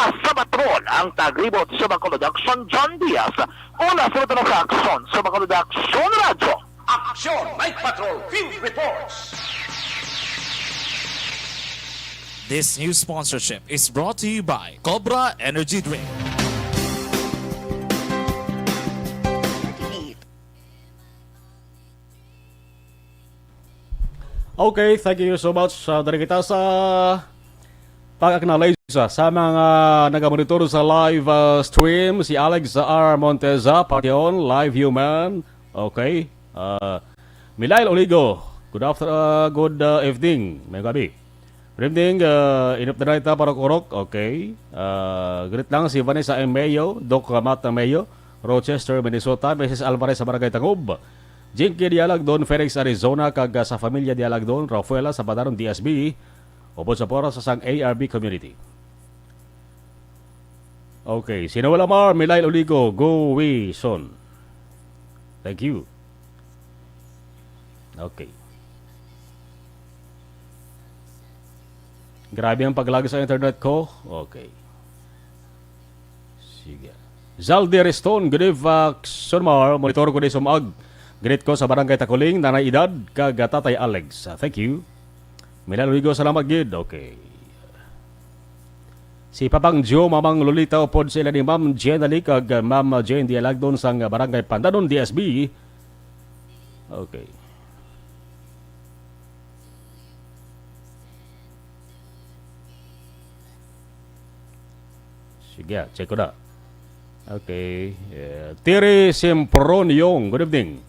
sa Batron ang tagribot sa Bacolod Action John Diaz. Una sa ito na sa aksyon sa Bacolod Action Radyo. Aksyon Night Patrol Field Reports. This new sponsorship is brought to you by Cobra Energy Drink. Okay, thank you so much. Dari kita sa pag-acknowledge sa mga nagamonitor sa live stream, si Alex R. Monteza, Pation, Live Human. Okay. Milail Oligo, good evening. May gabi. Good evening, inap na rin para kurok. Okay. Greet lang si Vanessa M. Mayo, Doc Mata Mayo, Rochester, Minnesota, Mrs. Alvarez sa Barangay Tangob. Jinky Dialag doon, Phoenix, Arizona, kag sa Familia Dialag doon, Rafaela sa Bataron, DSB, upod sa pora sa sang ARB community. Okay, Sinawalamar, Milail Oligo, Go Son. Thank you. Okay. Grabe ang paglag sa internet ko. Okay. Sige. Zaldi Reston, good evening, monitor ko din sumag. Greet ko sa Barangay Takuling, Nanay Edad, kag Tatay Alex. Thank you. Milail Oligo, salamat gid. Okay. Si Papang Joe, Mamang Lolita, upod sila ni Ma'am Jenny kag Ma'am Jane Dialag doon sa Barangay Pandanon, DSB. Okay. Sige, check ko na. Okay. Tiri Simproniong, good evening.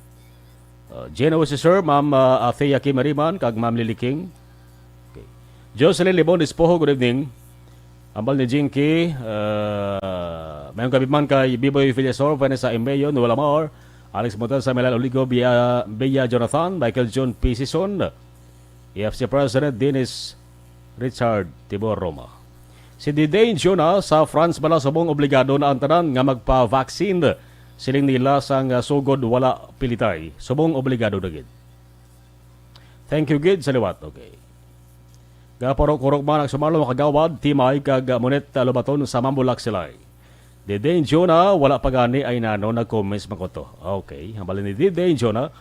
Genoese sir, Ma'am Athea Kimariman, kag Ma'am Lily King. Okay. Jocelyn Libon Espojo, good evening. Ambal ni Jinky, mayroong kabiman kay Biboy Villasor, Vanessa Emeyo, Noel Amor, Alex Montal, Samuel Oligo, Bea Jonathan, Michael John P. Sison, EFC President Dennis Richard Tibor Roma. Si Didain Jonah sa France bala subong obligado na ang tanan nga magpa-vaccine. Siling nila sang sugod wala pilitay. Subong obligado na gid. Thank you gid sa liwat. Okay. Gaporok-kurok man ang sumalo makagawad, timay kag Monet Lobaton sa Mambulak silay. Didain Jonah, wala pa gani ay nano nag-comments makoto. Okay. Hambalin ni Didain Jonah.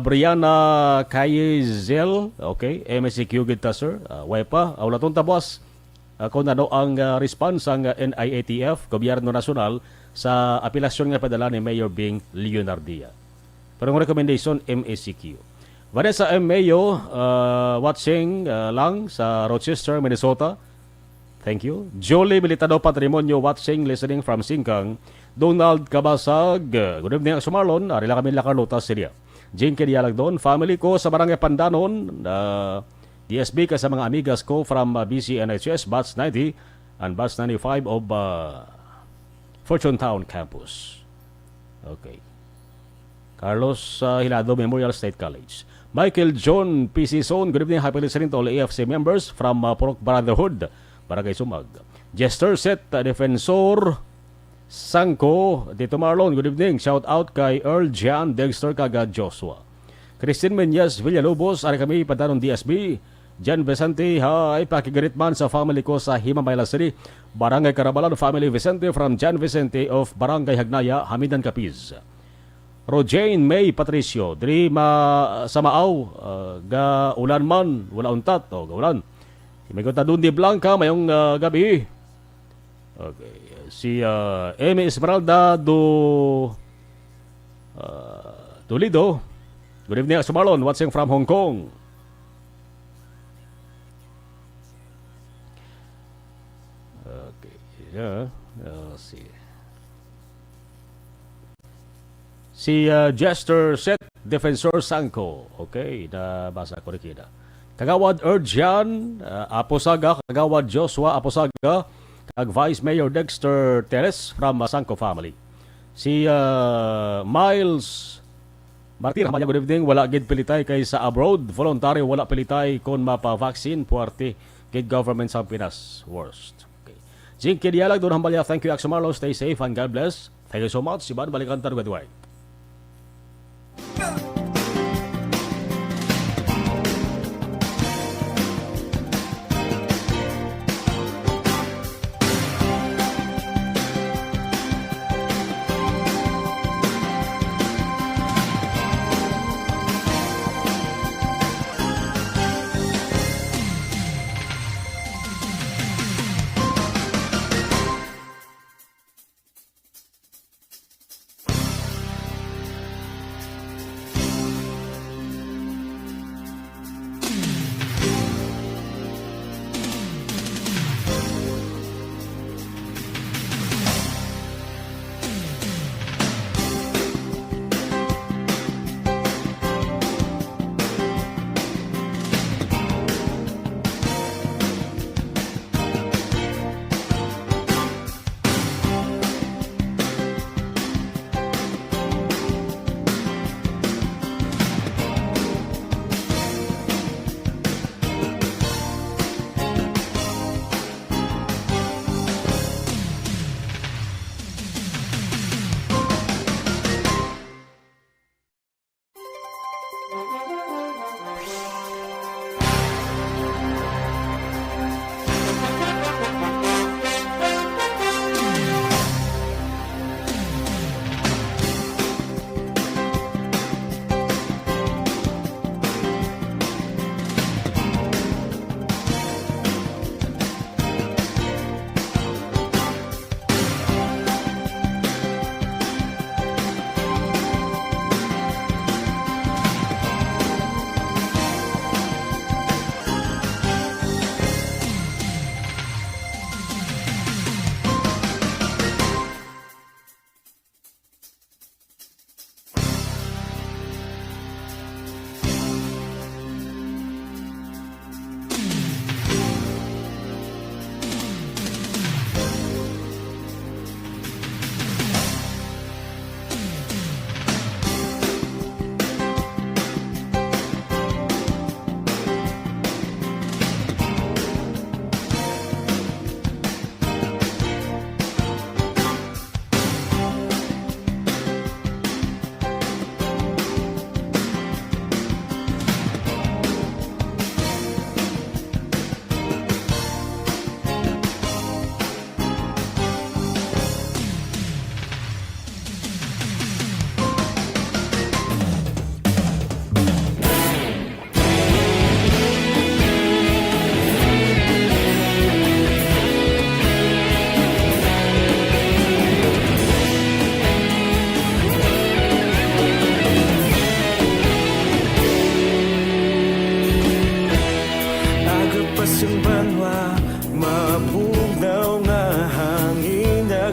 Brianna Kayezel, okay. MSCQ gid ta sir. Way pa, awlaton tabos. Kung ano ang response ang NIATF, Gobyerno Nasyonal, sa apelasyon nga padala ni Mayor Bing Leonardia. Pero ang recommendation, MSCQ. Vanessa M. Mayo, watching lang sa Rochester, Minnesota. Thank you. Jolie Militado Patrimonio, watching, listening from Singkang. Donald Kabasag, good evening, Sumarlon. Arila kami Lacarlota, Syria. Jinky Dialagdon, family ko sa Barangay Pandanon, DSB ka sa mga amigas ko from BCNHS Batch 90 and Batch 95 of Fortune Town Campus. Okay. Carlos Hilado Memorial State College. Michael John PC Zone, good evening, happy listening to all AFC members from Purok Brotherhood, Barangay Sumag. Jester Set, Defensor Sangko, Dito Marlon, good evening, shout out kay Earl Jan Dexter kaga Joshua. Christine Menyas Villalobos, ari kami Pandanon DSB. Jan Vicente, hi, pakigarit man sa family ko sa Himamayla City, Barangay Carabalan, family Vicente from Jan Vicente of Barangay Hagnaya, Hamidan Capiz. Rojane May Patricio, diri sa Maaw, ga ulan man, wala untat, o ga ulan. May kota doon di Blanca, mayong gabi. Okay, si Amy Esmeralda Toledo, good evening, Sumarlon, watching from Hong Kong. Yeah, see. Si Jester Set, Defensor Sangko. Okay, nabasa ko rin kita. Kagawad Erjan Aposaga, Kagawad Joshua Aposaga, kag Vice Mayor Dexter Teres from Sangko family. Si Miles Martin, good evening, wala gid pilitay kay sa abroad. Voluntary, wala pilitay kung mapa-vaccine, puwerte, gid government sa Pinas. Worst. Jinky Dialag, doon hambalya. Thank you, Axomarlo. Stay safe and God bless. Thank you so much. Siban, balikan tayo. Goodbye.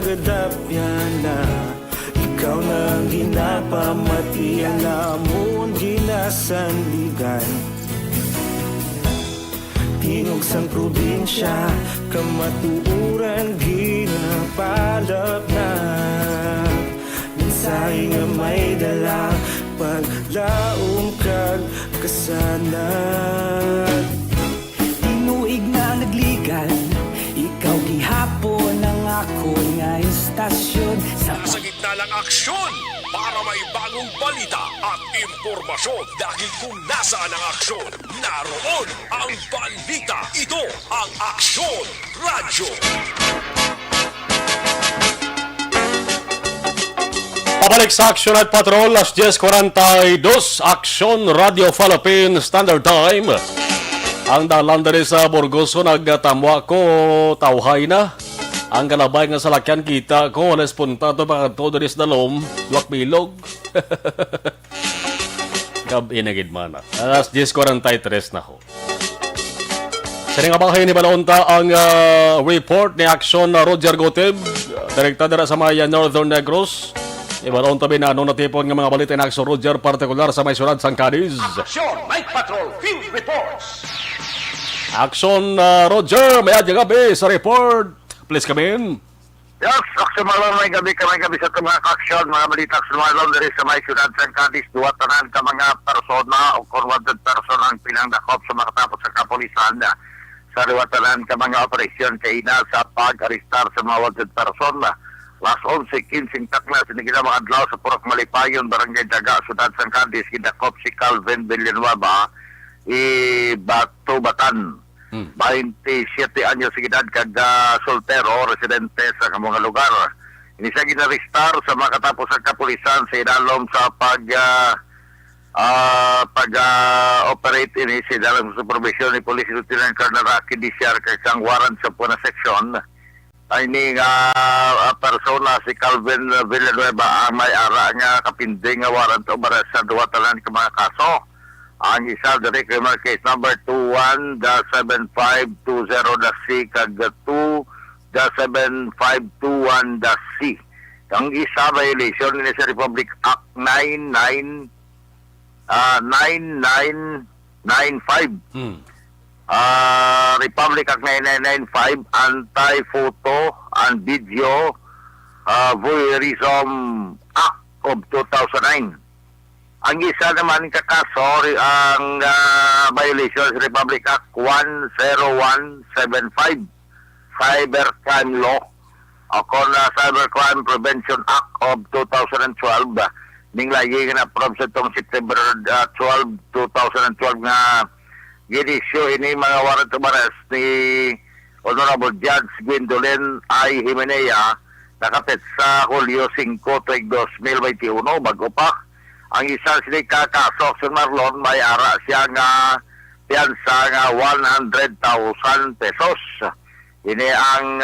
kadapya na ikaw nang ginapamatian namon ginasandigan. Tingog sang probinsya kamatuuran ginapalap na. Minsay nga may dala paglaom kag kasanad. Tinuig na nagligan, ikaw gihapon ang ako nga istasyon sa Nasa gitna ng aksyon para may bagong balita at impormasyon. Dahil kung nasaan ang aksyon, naroon ang balita. Ito ang Aksyon Radyo. Pabalik sa Aksyon at Patrol, alas 10:42, Aksyon Radio Philippine Standard Time. Ang dalan diri sa Burgoso nagtamwa ko tawhay na. Ang kalabay nga salakyan kita ko alas puntado pa kadto diri sa dalom, duwak bilog. Gabi na gid man. Alas 10:43 na ho. Sini nga bahay ni Balonta ang report ni Aksyon Roger Goteb, direkta dira sa Maya Northern Negros. Ibalon tabi na anong natipon ng mga balita ng Aksyon Roger, partikular sa may sunod sang Cadiz. Aksyon Night Patrol Field Reports. Aksyon Roger, may adya gabi sa report. Please come in. Yes, aksyon malong may gabi sa itong mga aksyon, mga balita aksyon malong diri sa may syudad sa Cadiz, duwa tanan ka mga persona o wanted person ang pinangdakop sa makatapos sa kapulisan sa duwa tanan ka mga operasyon kay ina sa pag-aristar sa mga wanted person. Last 11:15 takna sinigila mga adlaw sa Purok Malipayon, Barangay Daga, Syudad San Cadiz, gidakop si Calvin Villanueva Batubatan. 27 anyos sa edad kag soltero, residente sa mga lugar. Ini siya ginaristar sa makatapos sa kapulisan sa idalom sa pag-operate ini sa idalom sa supervision ni Police Lieutenant Colonel Rocky DCR kay isang warrant sa Puna Section. Ini persona si Calvin Villanueva ang may ara nga kapinding nga warrant o baras sa duwa tanan ka mga kaso. Ang isa dari criminal case number 21-7520-C kag 2-7521-C. Ang isa violation ni sa Republic Act 9995. Republic Act 9995, Anti-Photo and Video Voyeurism Act of 2009. Ang isa naman kakaso ang violation sa Republic Act 10175, Cybercrime Law o Cybercrime Prevention Act of 2012. Ning layi na from sa itong September 12, 2012 nga ginisyo ini mga warrant of arrest ni Honorable Judge Gwendolyn I. Jimenea nakapit sa Hulyo 5, 2021 bago pa. Ang isa sila kakasok sa Marlon may ara siya nga piyansa nga 100,000 pesos. Ini ang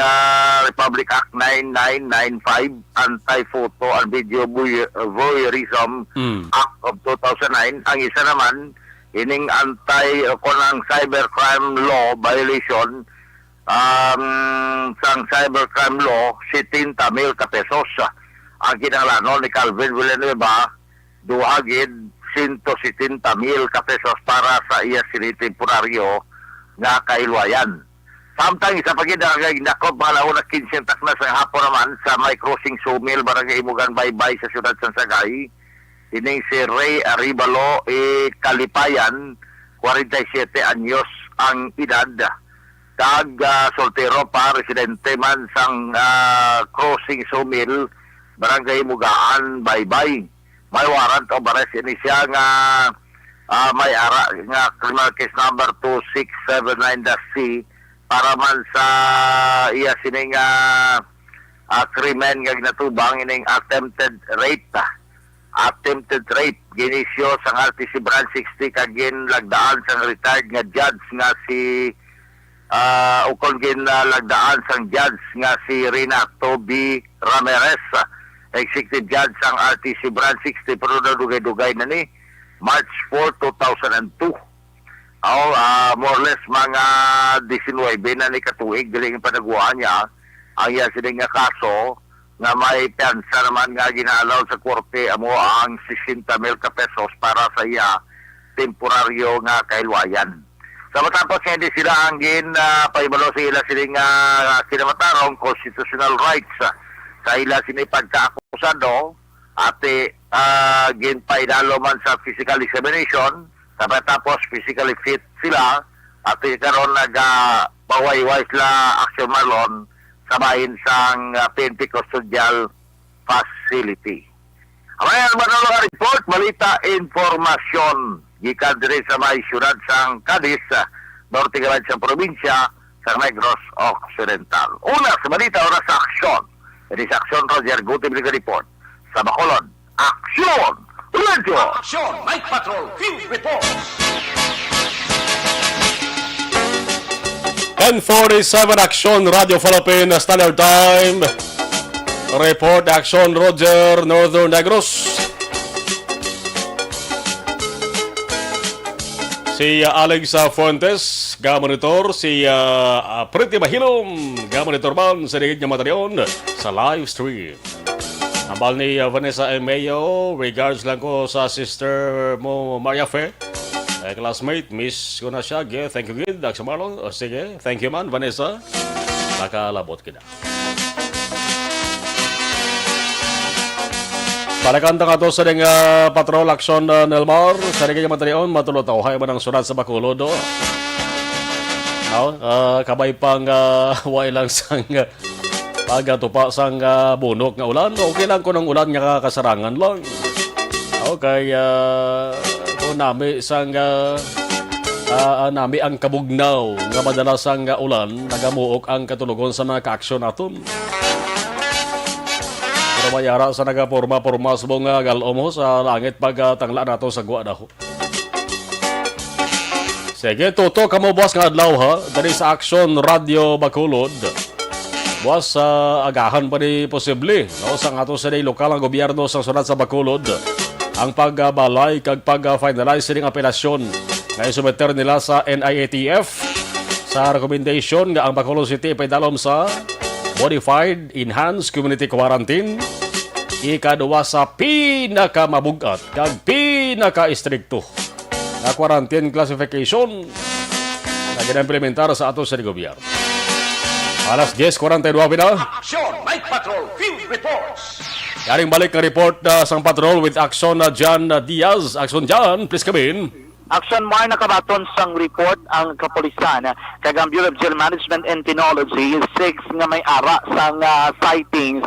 Republic Act 9995, Anti-Photo and Video Voyeurism Act of 2009. Ang isa naman ining ng cybercrime law violation sang cybercrime law 70,000 pesos. Ang kinahanglan ni Calvin Villanueva duhagid 170,000 pesos para sa iya sinitemporaryo nga kailwayan. Samtang isa pagid ang ginakop malaw na 15 takna sa hapon naman sa may crossing sawmill barangay Imugan Baybay sa siyudad San Sagay. Ining si Ray Aribalo Kalipayan, 47 anyos ang edad. Kag soltero pa, residente man sang crossing sawmill barangay Mugaan Baybay. May warrant o arrest ini siya nga may ara nga criminal case number 2679-C para man sa iya sining krimen nga ginatubang ining attempted rape. Attempted rape ginisyo sa RTC Branch 60 kagin lagdaan sang retired nga judge nga si ukon gin lagdaan sang judge nga si Renato B. Ramirez, executive judge sang RTC Branch 60 pero nadugay-dugay na ni March 4, 2002. More or less mga 19 na ni katuig galing panagwaan niya ang iya sining nga kaso nga may piyansa naman nga ginalaw sa korte amo ang 60,000 pesos para sa iya temporaryo nga kailwayan. Sa matapos hindi sila ang paibalo sa ila siling kinamatarong constitutional rights sa ila sini pagkaakusado at ginpainalo man sa physical examination sa matapos physically fit sila at karon nagpawayway sila action malon sa bahin sang PNP Custodial Facility. Amayan manalo nga report, balita, informasyon gikan diri sa may syudad sang Cadiz, norte galad sa probinsya sa Negros Occidental. Una sa balita, una sa aksyon. Ini sa aksyon, Roger Gutim report. Sa Bacolod, aksyon! Radio! Action! Night Patrol Field Reports! 10:47 Action Radio Philippines Standard Time. Report Action Roger Northern Negros. Si Alex Fuentes, gamonitor. Si Pretty Mahilom, gamonitor man sa digit niya matarion sa live stream. Nambal ni Vanessa Emeo, regards lang ko sa sister mo Maria Fe. Classmate, miss ko na siya. Thank you, good. Dr. Marlon. Sige, thank you man, Vanessa. Nakalabot kita. Palakanta nga to sa ring patrol action Nelmar. Sa ring matarion, matulot ako. Hay man ang sunod sa Bacolod. Kabay pang way lang sang pagatupa sang bunok nga ulan. Okay lang ko ng ulan nga kasarangan lang. Okay, nami sang nami ang kabugnaw nga madalas ang ulan nagamuok ang katulugon sa mga ka-aksyon naton. Pero mayara sa nagaporma-porma sa mga galomo sa langit pagtangla nato sa guwa daho. Sige, toto kamo boss nga adlaw ha. Dari sa Action Radio Bacolod. Boss, agahan pa ni posible. No? Sa nga to sa lokal ang gobyerno sa sunod sa Bacolod. Ang pagbalay kag pag-finalize ng apelasyon na isumeter nila sa NIATF sa recommendation nga ang Bacolod City paidalom sa Modified Enhanced Community Quarantine ikaduwa sa pinakamabugat kag pinaka-istrikto na quarantine classification na gina-implementar sa ato sa gobyerno. Alas 10:42 na. Action! Night Patrol Field Reports! Yaring balik na report sa patrol with Action John Diaz. Action John, please come in. Action Mar nakabaton sang report ang kapulisan kag ang Bureau of Jail Management and Technology 6 nga may ara sang sightings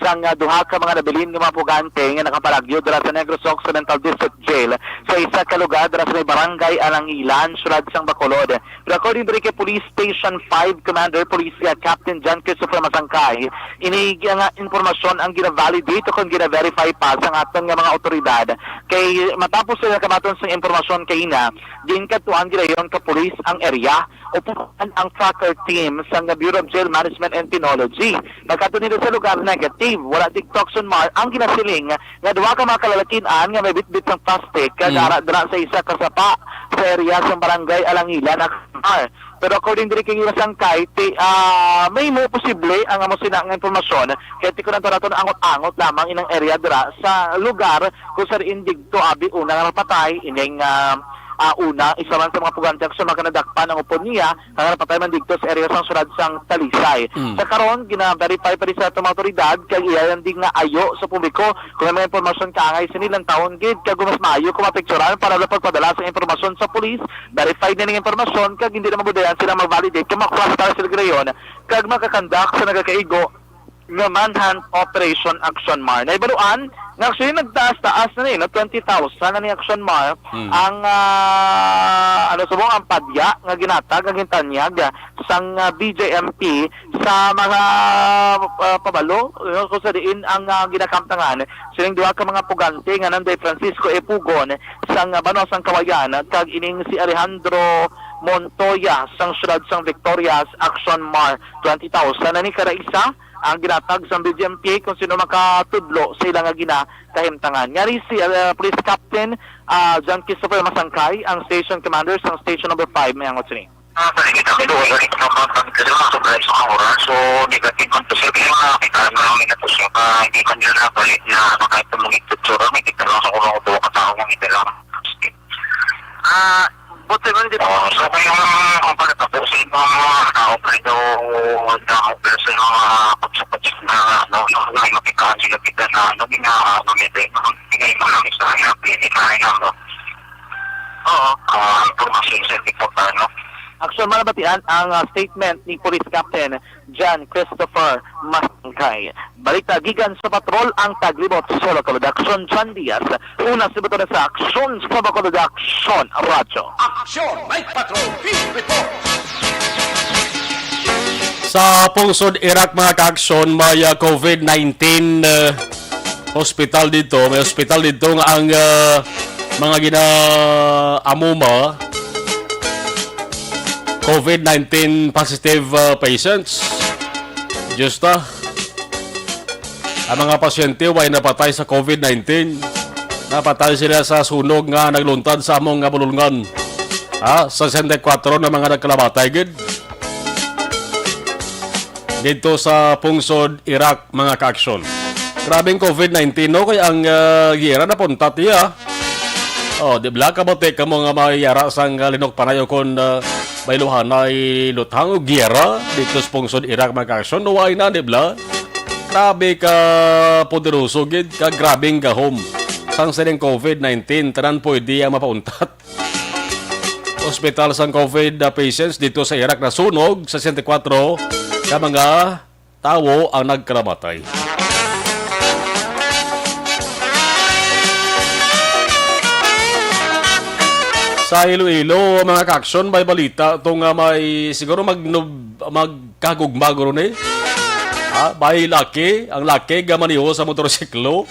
sang duha ka mga nabilin nga mga pugante nga nakapalagyo dira sa Negros Occidental District Jail sa isa ka lugar dira sa may barangay Alangilan, syudad sang Bacolod. Pero according to kay Police Station 5 Commander Police Captain John Christopher Masangkay, ini nga informasyon ang gina-validate o kung gina-verify pa sa aton nga mga otoridad kay matapos sila kabaton sang informasyon kay na ginkatuan gidayon ka police ang area o pupuan ang tracker team sa Bureau of Jail Management and Technology. Pagkato nito sa lugar negative, wala TikTokson Mar ang ginasiling nga duha ka mga kalalakinan nga may bitbit ng plastic kagara dira sa isa ka sapa sa area sa barangay Alangilan Mar. Pero according diri kay Masangkay, may mo posible ang amo sina nga impormasyon kay ti ko nato angot-angot lamang inang area dira sa lugar kung sa indigto abi una nga napatay ining una isa man sa mga pugante sa mga kanadakpan ang upon niya nga napatay man dito sa area sang syudad sang Talisay. Sa karon gina-verify pa rin sa itong otoridad kay iyan din nga ayo sa publiko kung may impormasyon kaangay sinilang taon gid kag mas maayo kung mapicturean para pagpadala sa impormasyon sa police, verify na ning impormasyon kag hindi na mabudayan sila mag-validate kung maklastar sila grayon kag makakandak sa nagakaigo nga manhunt operation Action Mar. Naibaluan nga actually nagtaas-taas na no 20,000 na ni Action Mar ang subong ang padya nga ginatag ang gintanyag sang BJMP sa mga pabalo kung sa diin ang ginakamtangan sining duha ka mga pugante nga nanday Francisco E. Pugon sang Banos ang Kawayan kag ining si Alejandro Montoya sang syudad sang Victorias Action Mar 20,000 na ni kada isa ang ginatag sa BJMP kung sino makatudlo sa ilang ginakahimtangan. Ngari si Police Captain John Christopher Masangkay, ang Station Commander sa Station number 5, may angot sini. Paligid ako doon, ganito naman kami kasi mga sobra sa oras. So, negative man to sir. Kaya makakita namin na to siya. Hindi man nila napalit na kahit tumungit to sir. May kita lang sa kulong ko doon katao kung hindi lang. Buti man dito. So, kaya ang pagkatapos sa mga tao pa ito, pero sa mga pagsapatsik na may mapikaan sila kita na ginagamit eh. Tingay mo lang isa na pinikain na information sa TikTok ano. Aksyon malabatian ang statement ni Police Captain John Christopher Masangkay. Balita gigan sa patrol ang taglibot sa Bacolod Aksyon John Diaz. Una si Bato sa Aksyon sa Bacolod Aksyon Radyo. Action Night Patrol Field Reports. Sa pungsod Iraq mga kaaksyon, may COVID-19 hospital dito. May hospital dito nga ang mga ginaamuma COVID-19 positive patients. Justa, ang mga pasyente way napatay sa COVID-19. Napatay sila sa sunog nga nagluntad sa among nga bulungan. 64 na mga nagkalabatay gid. Dito sa pungsod Iraq mga kaaksyon. Grabing COVID-19 no kay ang gira na punta tiya. Di bla ka bote ka mo nga mayara sang linok panayo kon bayluhan ay luthang o gira dito sa pungsod Iraq mga kaaksyon. Nuway na di bla. Grabe ka poderoso gid ka grabing gahom. Sang sining COVID-19 tanan pwede ang mapauntat. Hospital sang COVID patients dito sa Iraq na sunog sa 64 ka mga tawo ang nagkaramatay. Sa Iloilo, mga kaaksyon, may balita itong may siguro magkagugmaguro ni. May laki, ang laki gamaniho sa motorsiklo,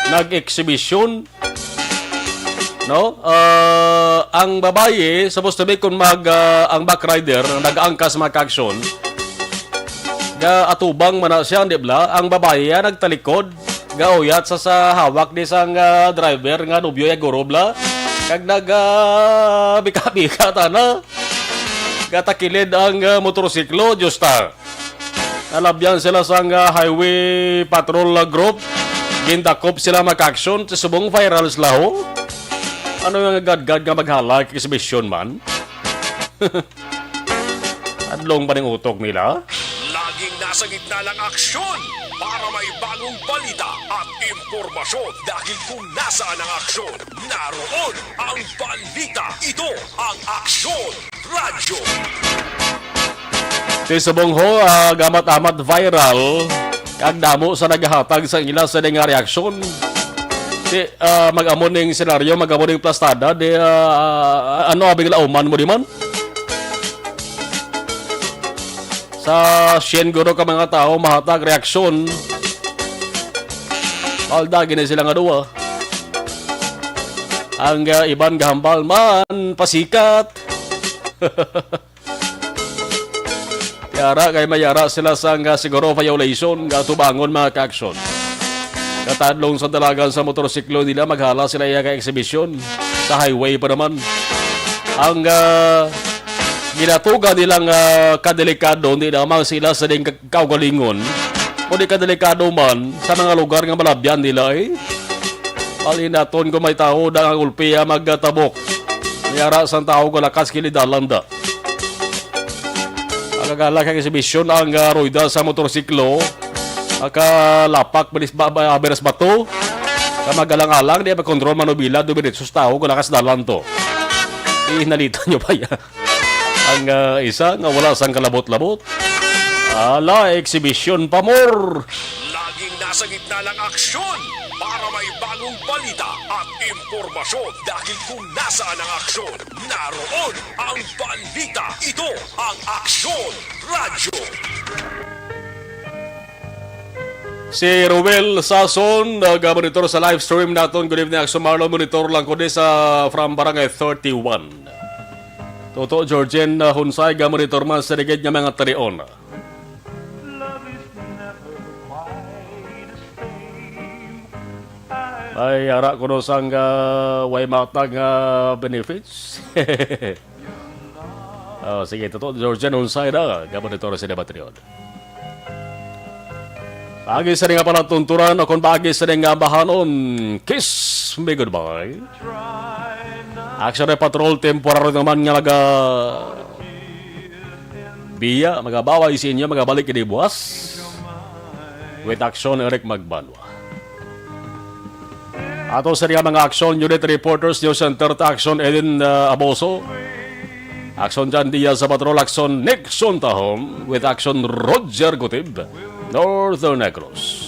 nag-exhibition. No? Ang babae, supposed to be kung ang backrider, nag-aangkas mga kaaksyon, atubang mana siya, di ba? Ang babae nagtalikod, gauyat sa hawak ni sang driver nga nubyo ya gorobla. Kag bika-bika tana. Gatakilid ang motorsiklo, justa. Nalabyan sila sang highway patrol group. Gindakop sila mag-action. Subong viral sila ho. Ano yung agad-gad nga maghala exhibition man? Adlong pa ng utok nila? Laging nasa gitna ng aksyon para may bagong balita at impormasyon dahil kung nasaan ang aksyon, naroon ang balita. Ito ang Aksyon Radyo. Si subong ho, gamat-amat viral, kag damo sa naghahatag sa ila sa nga reaksyon. Di mag-amon ng senaryo, mag-amon ng plastada, di ano abing lauman mo di man? Sa sien guro ka mga tao mahatag reaksyon. Balda gina sila nga duwa. Ang iban gahambal man pasikat. Tiara kay mayara sila sa siguro violation nga tubangon mga kaaksyon. Katadlong sa dalagan sa motorsiklo nila maghala sila iya ka exhibition sa highway pa naman. Ang ginatuga nilang kadelikado, hindi naman sila sa ding kaugalingon. O di kadelikado man, sa mga lugar nga malabyan nila palinaton ko may tao na ang ulpiya magtabok. Niyara sa tao ko lakas kilidalanda. Ang agalak ang exhibition ang roida sa motorsiklo, akalapak beres bato, kamagalang-alang, di ba kontrol manubila, dumiritsos tao ko lakas dalan to. Ihinalita nyo pa yan. Ang isa nga wala sang kalabot-labot. Exhibition pa more. Laging nasa gitna ng aksyon para may bagong balita at impormasyon dahil kung nasaan ang aksyon, naroon ang balita. Ito ang Aksyon Radyo. Si Ruel Sason, nag-monitor sa live stream natin. Good evening, Aksyon Marlo. Monitor lang ko din sa from Barangay 31. Toto Georgian Hunsay, monitor man sa rigid nga mga tarion. Ay, ara ko no sang way matag benefits. Sige, totoo. Georgian Unsay na. Gabon ito sa debatriyon. Pagi sa nga pala tunturan o kung pagi sa nga bahanon. Kiss me goodbye. Action Patrol temporary naman nga biya, magabaway sa inyo, magabalik ini buwas. With action Eric Magbanwa. Ato sa mga action unit reporters News Center Action Edin Aboso. Action Jan Diaz sa Patrol, action Nixon Tahom with action Roger Gutib, Northern Negros.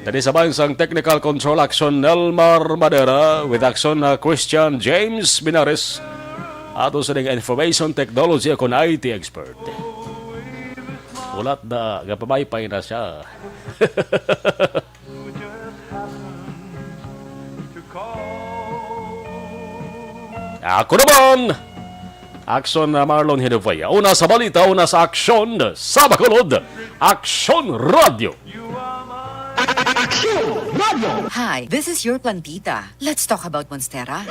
Tadi sabay sang technical control action Nelmar Madera with action Christian James Binares. Ato sa information technology akong IT expert. Ulat na, gapabaypay na siya. Ako naman! Action Marlon Hinufaya. Una sa balita, una sa aksyon sa Bacolod. Action Radio. Hi, this is your plantita. Let's talk about Monstera.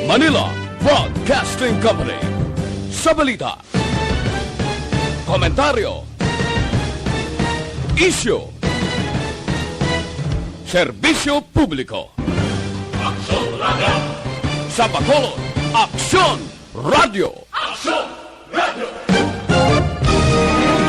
Manila Broadcasting Company. Sa balita, komentaryo, issue, serbisyo publiko. Aksyon Radio. Sa Bacolod, Aksyon Radio. Aksyon Radio.